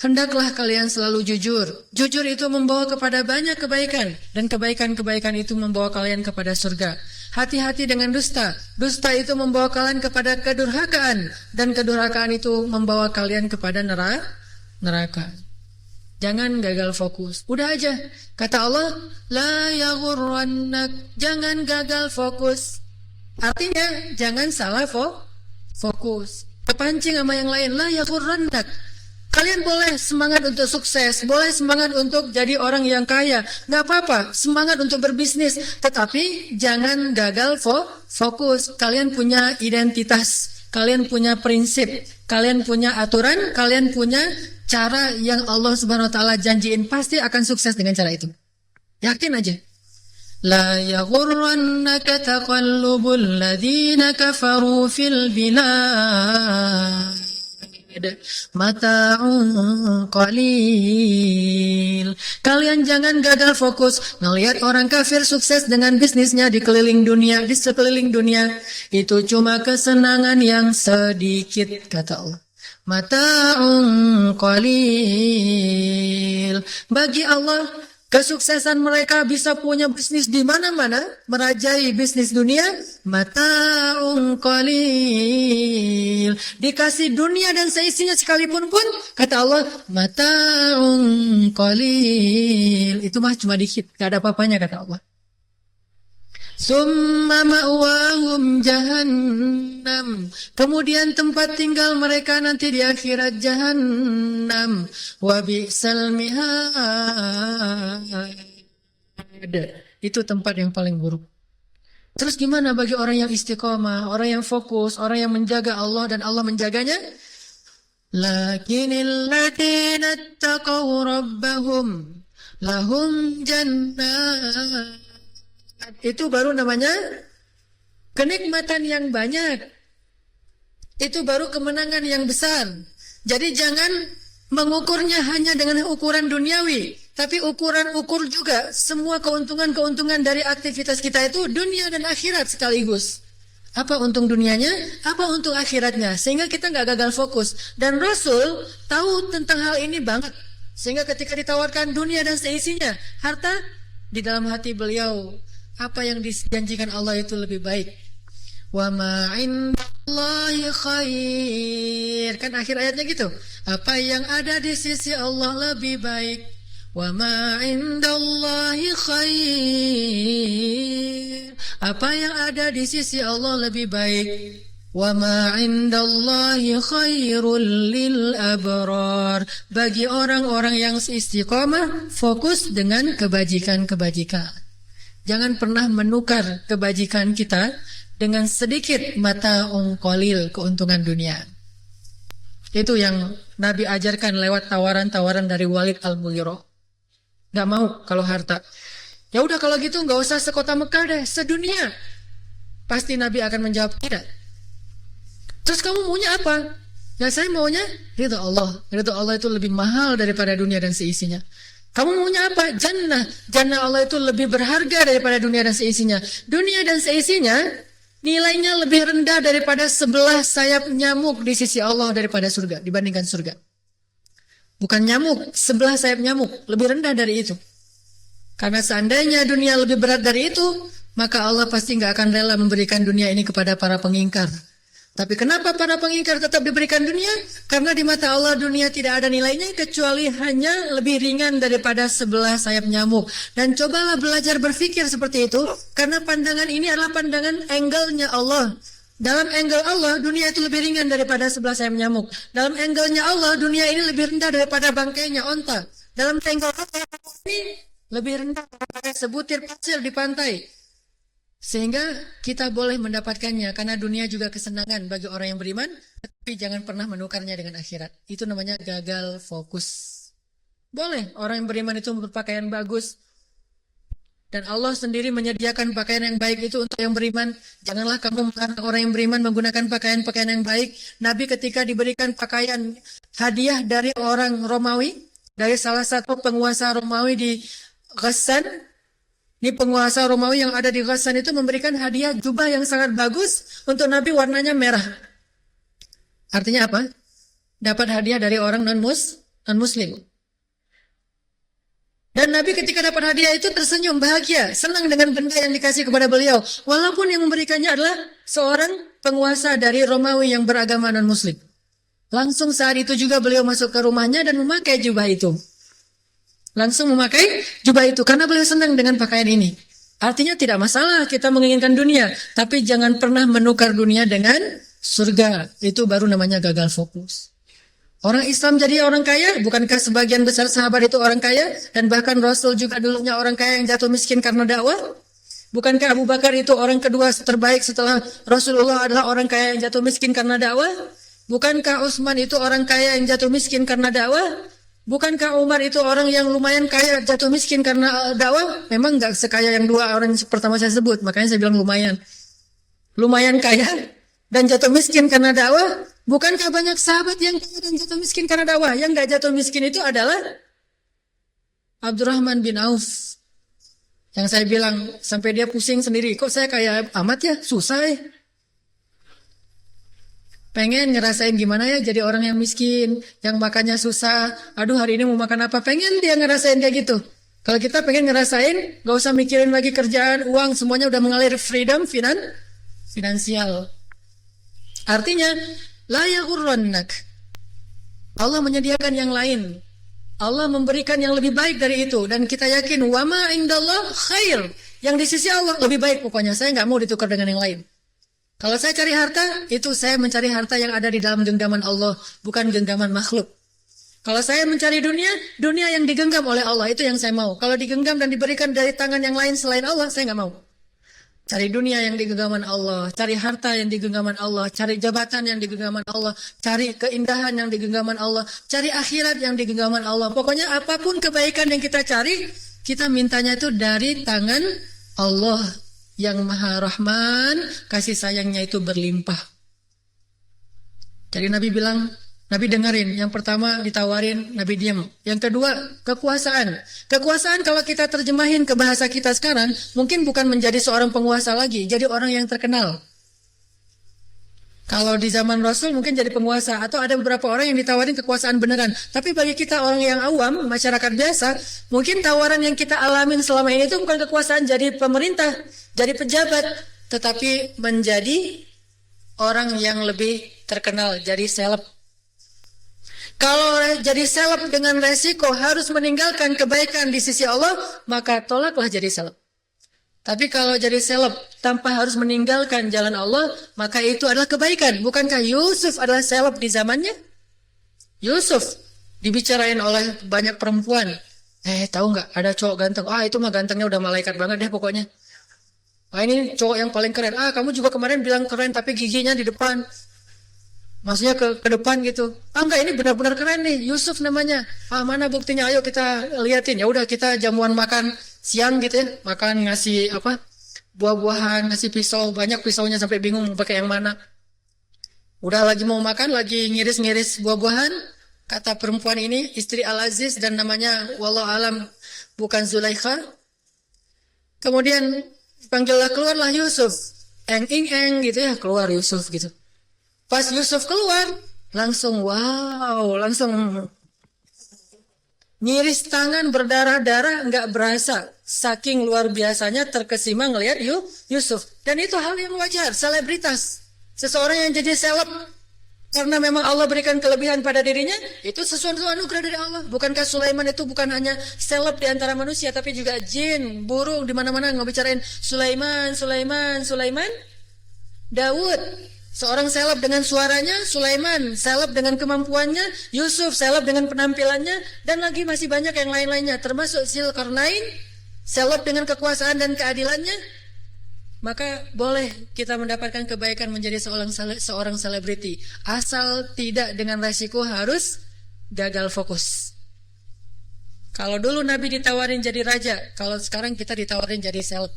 Hendaklah kalian selalu jujur. Jujur itu membawa kepada banyak kebaikan, dan kebaikan-kebaikan itu membawa kalian kepada surga. Hati-hati dengan dusta. Dusta itu membawa kalian kepada kedurhakaan, dan kedurhakaan itu membawa kalian kepada neraka. Jangan gagal fokus. Udah aja. Kata Allah, la yaghurrannak, jangan gagal fokus. Artinya, jangan salah fokus. Kepancing sama yang lain, la yaghurrannak. Kalian boleh semangat untuk sukses, boleh semangat untuk jadi orang yang kaya, nggak apa-apa, semangat untuk berbisnis, tetapi jangan gagal fokus. Kalian punya identitas, kalian punya prinsip, kalian punya aturan, kalian punya cara yang Allah Subhanahu Wa Taala janjiin, pasti akan sukses dengan cara itu. Yakin aja. La yaghurrannaka taqallubul ladzina kafaru fil bilad. Mata'un qalil. Kalian jangan gagal fokus ngelihat orang kafir sukses dengan bisnisnya di sekeliling dunia. Itu cuma kesenangan yang sedikit, kata Allah. Mata'un qalil. Bagi Allah, kesuksesan mereka bisa punya bisnis di mana-mana, merajai bisnis dunia, mata'un qalil. Dikasih dunia dan seisinya sekalipun pun, kata Allah, mata'un qalil. Itu mah cuma dikit, gak ada apa-apanya, kata Allah. Summa ma'wahum jahannam. Kemudian tempat tinggal mereka nanti di akhirat jahannam. Wa bi'sal mihad. Itu tempat yang paling buruk. Terus gimana bagi orang yang istiqomah, orang yang fokus, orang yang menjaga Allah dan Allah menjaganya? Lakinil ladina taqaw rabbahum lahum jannah. Itu baru namanya kenikmatan yang banyak. Itu baru kemenangan yang besar. Jadi jangan mengukurnya hanya dengan ukuran duniawi, tapi ukur juga semua keuntungan-keuntungan dari aktivitas kita itu dunia dan akhirat sekaligus. Apa untung dunianya, apa untung akhiratnya, sehingga kita nggak gagal fokus. Dan Rasul tahu tentang hal ini banget, sehingga ketika ditawarkan dunia dan seisinya, harta, di dalam hati beliau, apa yang dijanjikan Allah itu lebih baik. Wa ma indallahi khair. Kan akhir ayatnya gitu. Apa yang ada di sisi Allah lebih baik. Wa ma indallahi khair. Apa yang ada di sisi Allah lebih baik. Wa ma indallahi khairul lil abrar. Bagi orang-orang yang istiqamah, fokus dengan kebajikan-kebajikan. Jangan pernah menukar kebajikan kita dengan sedikit mata'un qalil, keuntungan dunia. Itu yang Nabi ajarkan lewat tawaran-tawaran dari Walid Al-Mughirah. Gak mau kalau harta. Ya udah kalau gitu gak usah sekota Mekah deh, sedunia. Pasti Nabi akan menjawab tidak. Terus kamu maunya apa? Ya saya maunya ridha Allah. Ridha Allah itu lebih mahal daripada dunia dan seisinya. Kamu maunya apa? Jannah. Jannah Allah itu lebih berharga daripada dunia dan seisinya. Dunia dan seisinya nilainya lebih rendah daripada 11 sayap nyamuk di sisi Allah daripada surga, dibandingkan surga. Bukan nyamuk, 11 sayap nyamuk, lebih rendah dari itu. Karena seandainya dunia lebih berat dari itu, maka Allah pasti nggak akan rela memberikan dunia ini kepada para pengingkar. Tapi kenapa para pengingkar tetap diberikan dunia? Karena di mata Allah dunia tidak ada nilainya kecuali hanya lebih ringan daripada 11 sayap nyamuk. Dan cobalah belajar berpikir seperti itu, karena pandangan ini adalah pandangan angle-nya Allah. Dalam angle Allah, dunia itu lebih ringan daripada 11 sayap nyamuk. Dalam angle-nya Allah, dunia ini lebih rendah daripada bangkainya onta. Dalam angle Allah, ini lebih rendah daripada sebutir pasir di pantai. Sehingga kita boleh mendapatkannya, karena dunia juga kesenangan bagi orang yang beriman, tapi jangan pernah menukarnya dengan akhirat. Itu namanya gagal fokus. Boleh orang yang beriman itu berpakaian bagus, dan Allah sendiri menyediakan pakaian yang baik itu untuk yang beriman. Janganlah kamu melarang orang yang beriman menggunakan pakaian-pakaian yang baik. Nabi ketika diberikan pakaian hadiah dari orang Romawi, dari salah satu penguasa Romawi di Ghassan. Ini penguasa Romawi yang ada di Ghassan itu memberikan hadiah jubah yang sangat bagus untuk Nabi, warnanya merah. Artinya apa? Dapat hadiah dari orang non-muslim. Dan Nabi ketika dapat hadiah itu tersenyum bahagia, senang dengan benda yang dikasih kepada beliau. Walaupun yang memberikannya adalah seorang penguasa dari Romawi yang beragama non-muslim. Langsung saat itu juga beliau masuk ke rumahnya dan memakai jubah itu. Langsung memakai jubah itu karena beliau senang dengan pakaian ini. Artinya tidak masalah kita menginginkan dunia, tapi jangan pernah menukar dunia dengan surga. Itu baru namanya gagal fokus. Orang Islam jadi orang kaya, bukankah sebagian besar sahabat itu orang kaya? Dan bahkan Rasul juga dulunya orang kaya yang jatuh miskin karena dakwah? Bukankah Abu Bakar itu orang kedua terbaik setelah Rasulullah adalah orang kaya yang jatuh miskin karena dakwah? Bukankah Utsman itu orang kaya yang jatuh miskin karena dakwah? Bukankah Umar itu orang yang lumayan kaya jatuh miskin karena dakwah? Memang nggak sekaya yang dua orang pertama saya sebut, makanya saya bilang lumayan. Lumayan kaya dan jatuh miskin karena dakwah. Bukankah banyak sahabat yang kaya dan jatuh miskin karena dakwah? Yang nggak jatuh miskin itu adalah Abdurrahman bin Auf. Yang saya bilang sampai dia pusing sendiri, kok saya kaya amat ya, susah ya. Pengen ngerasain gimana ya jadi orang yang miskin, yang makannya susah. Aduh hari ini mau makan apa? Pengen dia ngerasain kayak gitu. Kalau kita pengen ngerasain, gak usah mikirin lagi kerjaan, uang, semuanya udah mengalir freedom finansial. Artinya, la yaghurrannak. Allah menyediakan yang lain. Allah memberikan yang lebih baik dari itu. Dan kita yakin, wama indallah khair. Yang di sisi Allah lebih baik pokoknya. Saya gak mau ditukar dengan yang lain. Kalau saya cari harta, itu saya mencari harta yang ada di dalam genggaman Allah, bukan genggaman makhluk. Kalau saya mencari dunia, dunia yang digenggam oleh Allah, itu yang saya mau. Kalau digenggam dan diberikan dari tangan yang lain selain Allah, saya nggak mau. Cari dunia yang digenggaman Allah, cari harta yang digenggaman Allah, cari jabatan yang digenggaman Allah, cari keindahan yang digenggaman Allah, cari akhirat yang digenggaman Allah. Pokoknya apapun kebaikan yang kita cari, kita mintanya itu dari tangan Allah. Yang Maha Rahman, kasih sayangnya itu berlimpah. Jadi Nabi bilang, Nabi dengerin. Yang pertama ditawarin, Nabi diam. Yang kedua, kekuasaan. Kekuasaan kalau kita terjemahin ke bahasa kita sekarang, mungkin bukan menjadi seorang penguasa lagi, jadi orang yang terkenal. Kalau di zaman Rasul mungkin jadi penguasa, atau ada beberapa orang yang ditawarin kekuasaan beneran. Tapi bagi kita orang yang awam, masyarakat biasa, mungkin tawaran yang kita alamin selama ini itu bukan kekuasaan jadi pemerintah, jadi pejabat, tetapi menjadi orang yang lebih terkenal, jadi seleb. Kalau jadi seleb dengan resiko harus meninggalkan kebaikan di sisi Allah, maka tolaklah jadi seleb. Tapi kalau jadi seleb tanpa harus meninggalkan jalan Allah, maka itu adalah kebaikan. Bukankah Yusuf adalah seleb di zamannya? Yusuf dibicarain oleh banyak perempuan. Tahu nggak ada cowok ganteng? Itu mah gantengnya udah malaikat banget deh pokoknya. Ini cowok yang paling keren. Kamu juga kemarin bilang keren tapi giginya di depan. Maksudnya ke depan gitu. Enggak, ini benar-benar keren nih. Yusuf namanya. Mana buktinya? Ayo kita liatin. Ya udah kita jamuan makan siang gitu ya. Makan ngasih buah-buahan, ngasih pisau. Banyak pisaunya sampai bingung mau pakai yang mana. Udah lagi mau makan, lagi ngiris-ngiris buah-buahan. Kata perempuan ini, istri Al-Aziz dan namanya wallahu alam bukan Zulaikha. Kemudian keluarlah Yusuf. Eng gitu ya, keluar Yusuf gitu. Pas Yusuf keluar, langsung ngiris tangan berdarah-darah, nggak berasa. Saking luar biasanya terkesima ngelihat Yusuf. Dan itu hal yang wajar, selebritas. Seseorang yang jadi seleb karena memang Allah berikan kelebihan pada dirinya, itu sesuatu anugerah dari Allah. Bukankah Sulaiman itu bukan hanya seleb di antara manusia, tapi juga jin, burung, di mana-mana ngebicarain Sulaiman. Daud, seorang seleb dengan suaranya, Sulaiman seleb dengan kemampuannya, Yusuf seleb dengan penampilannya, dan lagi masih banyak yang lain-lainnya, termasuk Zulkarnain seleb dengan kekuasaan dan keadilannya. Maka boleh kita mendapatkan kebaikan menjadi seorang selebriti, asal tidak dengan resiko harus gagal fokus. Kalau dulu Nabi ditawarin jadi raja, kalau sekarang kita ditawarin jadi seleb.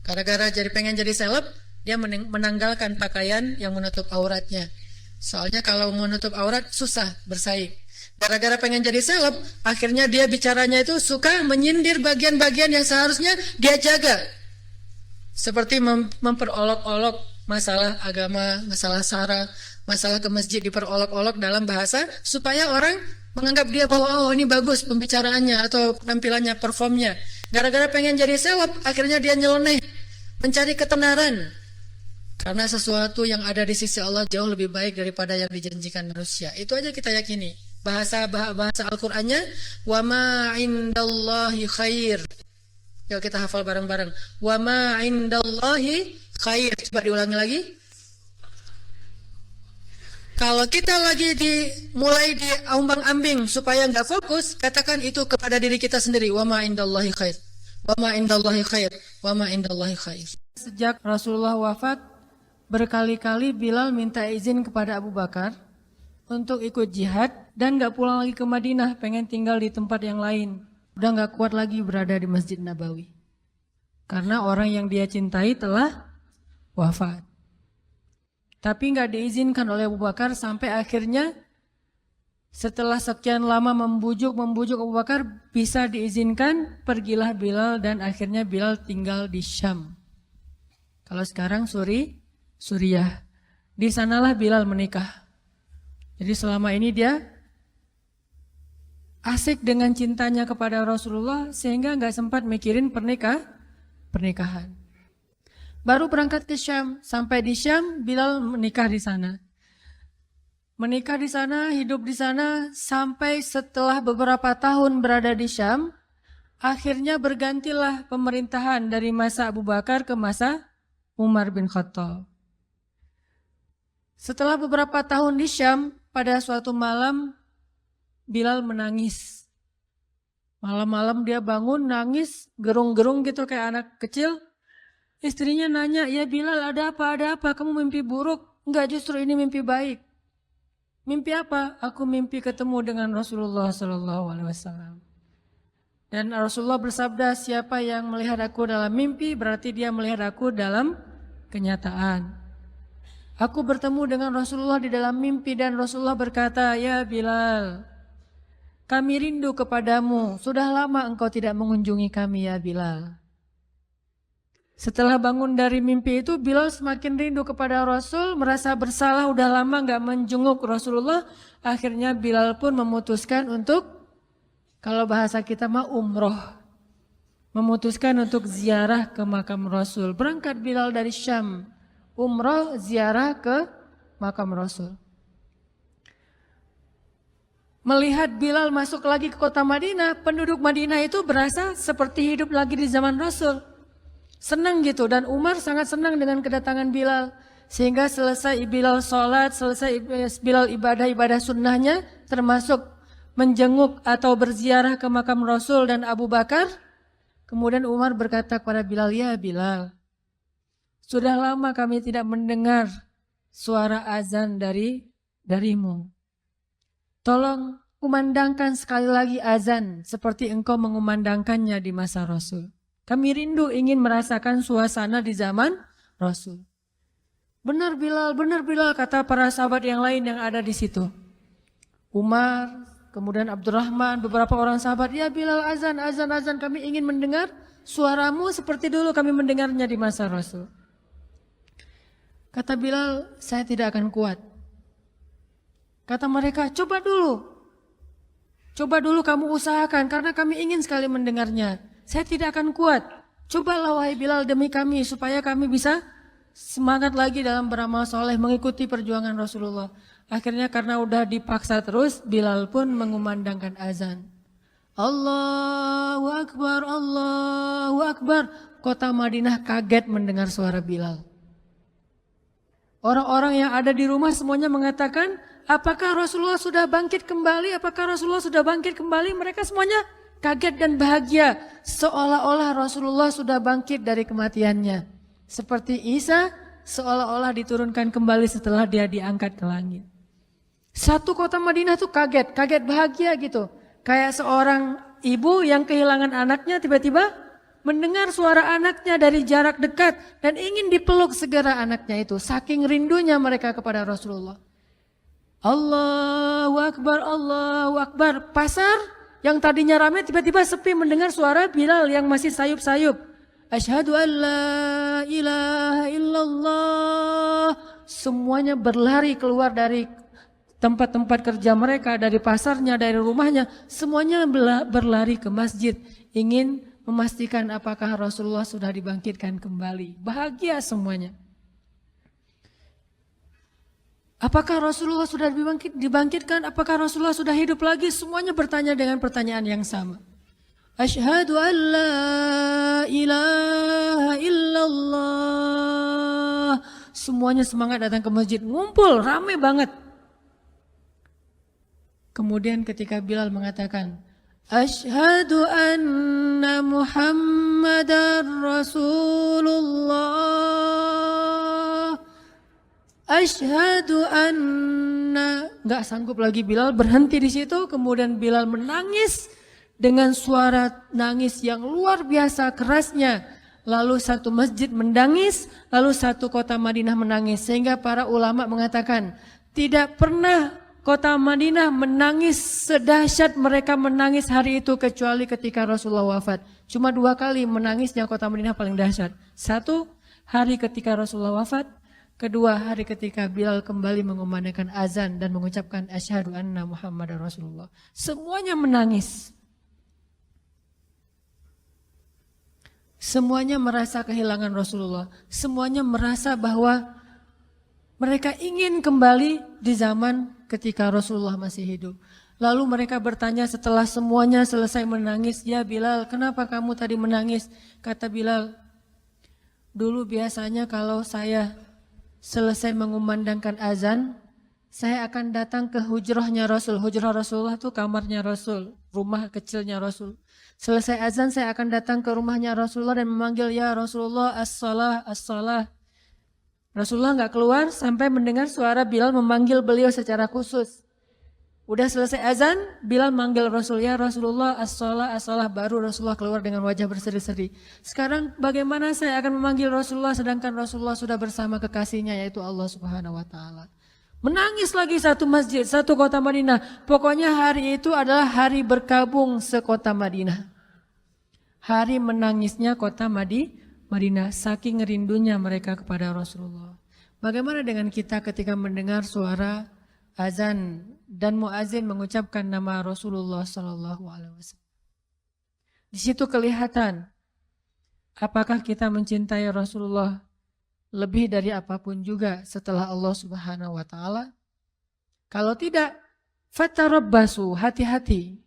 Gara-gara pengen jadi seleb, dia menanggalkan pakaian yang menutup auratnya. Soalnya kalau menutup aurat susah bersaing. Gara-gara pengen jadi seleb, akhirnya dia bicaranya itu suka menyindir bagian-bagian yang seharusnya dia jaga. Seperti memperolok-olok masalah agama, masalah sara, masalah ke masjid diperolok-olok dalam bahasa supaya orang menganggap dia bahwa ini bagus pembicaraannya atau penampilannya, performnya. Gara-gara pengen jadi seleb, akhirnya dia nyeleneh mencari ketenaran. Karena sesuatu yang ada di sisi Allah jauh lebih baik daripada yang dijanjikan manusia. Itu aja kita yakini. Bahasa Al-Qur'annya wa ma indallahi khair. Yuk kita hafal bareng-bareng. Wa ma indallahi khair. Coba diulangi lagi. Kalau kita lagi mulai diambang-ambing supaya nggak fokus, katakan itu kepada diri kita sendiri. Wa ma indallahi khair. Wa ma indallahi khair. Wa ma indallahi khair. Sejak Rasulullah wafat, berkali-kali Bilal minta izin kepada Abu Bakar untuk ikut jihad dan nggak pulang lagi ke Madinah, pengen tinggal di tempat yang lain. Udah nggak kuat lagi berada di Masjid Nabawi. Karena orang yang dia cintai telah wafat. Tapi nggak diizinkan oleh Abu Bakar sampai akhirnya setelah sekian lama membujuk Abu Bakar bisa diizinkan, pergilah Bilal dan akhirnya Bilal tinggal di Syam. Kalau sekarang Suriah. Di sanalah Bilal menikah. Jadi selama ini dia asik dengan cintanya kepada Rasulullah sehingga nggak sempat mikirin pernikahan. Baru berangkat ke Syam, sampai di Syam Bilal menikah di sana. Menikah di sana, hidup di sana sampai setelah beberapa tahun berada di Syam, akhirnya bergantilah pemerintahan dari masa Abu Bakar ke masa Umar bin Khattab. Setelah beberapa tahun di Syam, pada suatu malam Bilal menangis. Malam-malam dia bangun nangis, gerung-gerung gitu kayak anak kecil. Istrinya nanya, ya Bilal ada apa, kamu mimpi buruk? Enggak, justru ini mimpi baik. Mimpi apa? Aku mimpi ketemu dengan Rasulullah SAW. Dan Rasulullah bersabda, siapa yang melihat aku dalam mimpi berarti dia melihat aku dalam kenyataan. Aku bertemu dengan Rasulullah di dalam mimpi dan Rasulullah berkata, ya Bilal, kami rindu kepadamu, sudah lama engkau tidak mengunjungi kami ya Bilal. Setelah bangun dari mimpi itu, Bilal semakin rindu kepada Rasul, merasa bersalah udah lama gak menjenguk Rasulullah. Akhirnya Bilal pun memutuskan untuk, kalau bahasa kita mah umroh. Memutuskan untuk ziarah ke makam Rasul. Berangkat Bilal dari Syam, umroh ziarah ke makam Rasul. Melihat Bilal masuk lagi ke kota Madinah, penduduk Madinah itu berasa seperti hidup lagi di zaman Rasul. Senang gitu, dan Umar sangat senang dengan kedatangan Bilal. Sehingga selesai Bilal sholat, selesai Bilal ibadah sunnahnya, termasuk menjenguk atau berziarah ke makam Rasul dan Abu Bakar. Kemudian Umar berkata kepada Bilal, ya Bilal, sudah lama kami tidak mendengar suara azan darimu. Tolong kumandangkan sekali lagi azan seperti engkau mengumandangkannya di masa Rasul. Kami rindu ingin merasakan suasana di zaman Rasul. Benar Bilal, kata para sahabat yang lain yang ada di situ. Umar, kemudian Abdurrahman, beberapa orang sahabat, ya Bilal azan, kami ingin mendengar suaramu seperti dulu kami mendengarnya di masa Rasul. Kata Bilal, saya tidak akan kuat. Kata mereka, coba dulu kamu usahakan karena kami ingin sekali mendengarnya. Saya tidak akan kuat. Cobalah wahai Bilal demi kami supaya kami bisa semangat lagi dalam beramal soleh mengikuti perjuangan Rasulullah. Akhirnya karena udah dipaksa terus, Bilal pun mengumandangkan azan. Allahu Akbar, Allahu Akbar. Kota Madinah kaget mendengar suara Bilal. Orang-orang yang ada di rumah semuanya mengatakan, apakah Rasulullah sudah bangkit kembali? Mereka semuanya kaget dan bahagia, seolah-olah Rasulullah sudah bangkit dari kematiannya. Seperti Isa seolah-olah diturunkan kembali setelah dia diangkat ke langit. Satu kota Madinah tuh kaget bahagia gitu. Kayak seorang ibu yang kehilangan anaknya tiba-tiba mendengar suara anaknya dari jarak dekat dan ingin dipeluk segera anaknya itu. Saking rindunya mereka kepada Rasulullah. Allahu Akbar, Allahu Akbar. Pasar yang tadinya ramai tiba-tiba sepi mendengar suara Bilal yang masih sayup-sayup. Asyhadu an la ilaha illallah. Semuanya berlari keluar dari tempat-tempat kerja mereka, dari pasarnya, dari rumahnya. Semuanya berlari ke masjid. Ingin memastikan apakah Rasulullah sudah dibangkitkan kembali. Bahagia semuanya. Apakah Rasulullah sudah dibangkitkan? Apakah Rasulullah sudah hidup lagi? Semuanya bertanya dengan pertanyaan yang sama. Asyhadu an la ilaha illallah. Semuanya semangat datang ke masjid, ngumpul, rame banget. Kemudian ketika Bilal mengatakan, Asyhadu anna Muhammadar Rasulullah. Asyhadu anna. Gak sanggup lagi Bilal, berhenti di situ. Kemudian Bilal menangis dengan suara nangis yang luar biasa kerasnya. Lalu satu masjid menangis, lalu satu kota Madinah menangis. Sehingga para ulama mengatakan, tidak pernah kota Madinah menangis sedahsyat mereka menangis hari itu kecuali ketika Rasulullah wafat. Cuma 2 kali menangisnya kota Madinah paling dahsyat. 1 hari ketika Rasulullah wafat, kedua hari ketika Bilal kembali mengumandangkan azan dan mengucapkan asyhadu anna Muhammadar Rasulullah. Semuanya menangis. Semuanya merasa kehilangan Rasulullah. Semuanya merasa bahwa mereka ingin kembali di zaman ketika Rasulullah masih hidup. Lalu mereka bertanya setelah semuanya selesai menangis, ya Bilal, kenapa kamu tadi menangis? Kata Bilal, dulu biasanya kalau saya selesai mengumandangkan azan, saya akan datang ke hujrahnya Rasul. Hujrah Rasulullah itu kamarnya Rasul, rumah kecilnya Rasul. Selesai azan saya akan datang ke rumahnya Rasulullah dan memanggil, ya Rasulullah, as-salah, as-salah. Rasulullah nggak keluar sampai mendengar suara Bilal memanggil beliau secara khusus. Udah selesai azan, Bilal manggil Rasul, ya Rasulullah, as-salah, as-salah. Baru Rasulullah keluar dengan wajah berseri-seri. Sekarang bagaimana saya akan memanggil Rasulullah sedangkan Rasulullah sudah bersama kekasihnya yaitu Allah Subhanahu wa Ta'ala. Menangis lagi satu masjid, satu kota Madinah. Pokoknya hari itu adalah hari berkabung sekota Madinah. Hari menangisnya kota Madinah, saking rindunya mereka kepada Rasulullah. Bagaimana dengan kita ketika mendengar suara azan dan muazin mengucapkan nama Rasulullah Sallallahu Alaihi Wasallam? Di situ kelihatan apakah kita mencintai Rasulullah lebih dari apapun juga setelah Allah Subhanahu Wa Taala. Kalau tidak, fatarabbasu, hati-hati.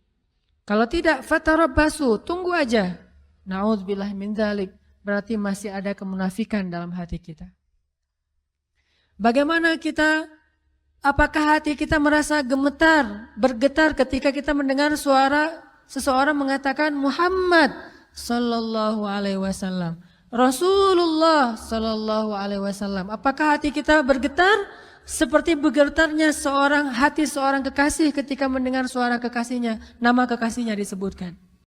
Kalau tidak, fatarabbasu, tunggu aja. Na'udzubillah min dzalik. Berarti masih ada kemunafikan dalam hati kita. Bagaimana kita, apakah hati kita merasa gemetar, bergetar ketika kita mendengar suara seseorang mengatakan Muhammad sallallahu alaihi wasallam, Rasulullah sallallahu alaihi wasallam. Apakah hati kita bergetar seperti bergetarnya hati seorang kekasih ketika mendengar suara kekasihnya, nama kekasihnya disebutkan?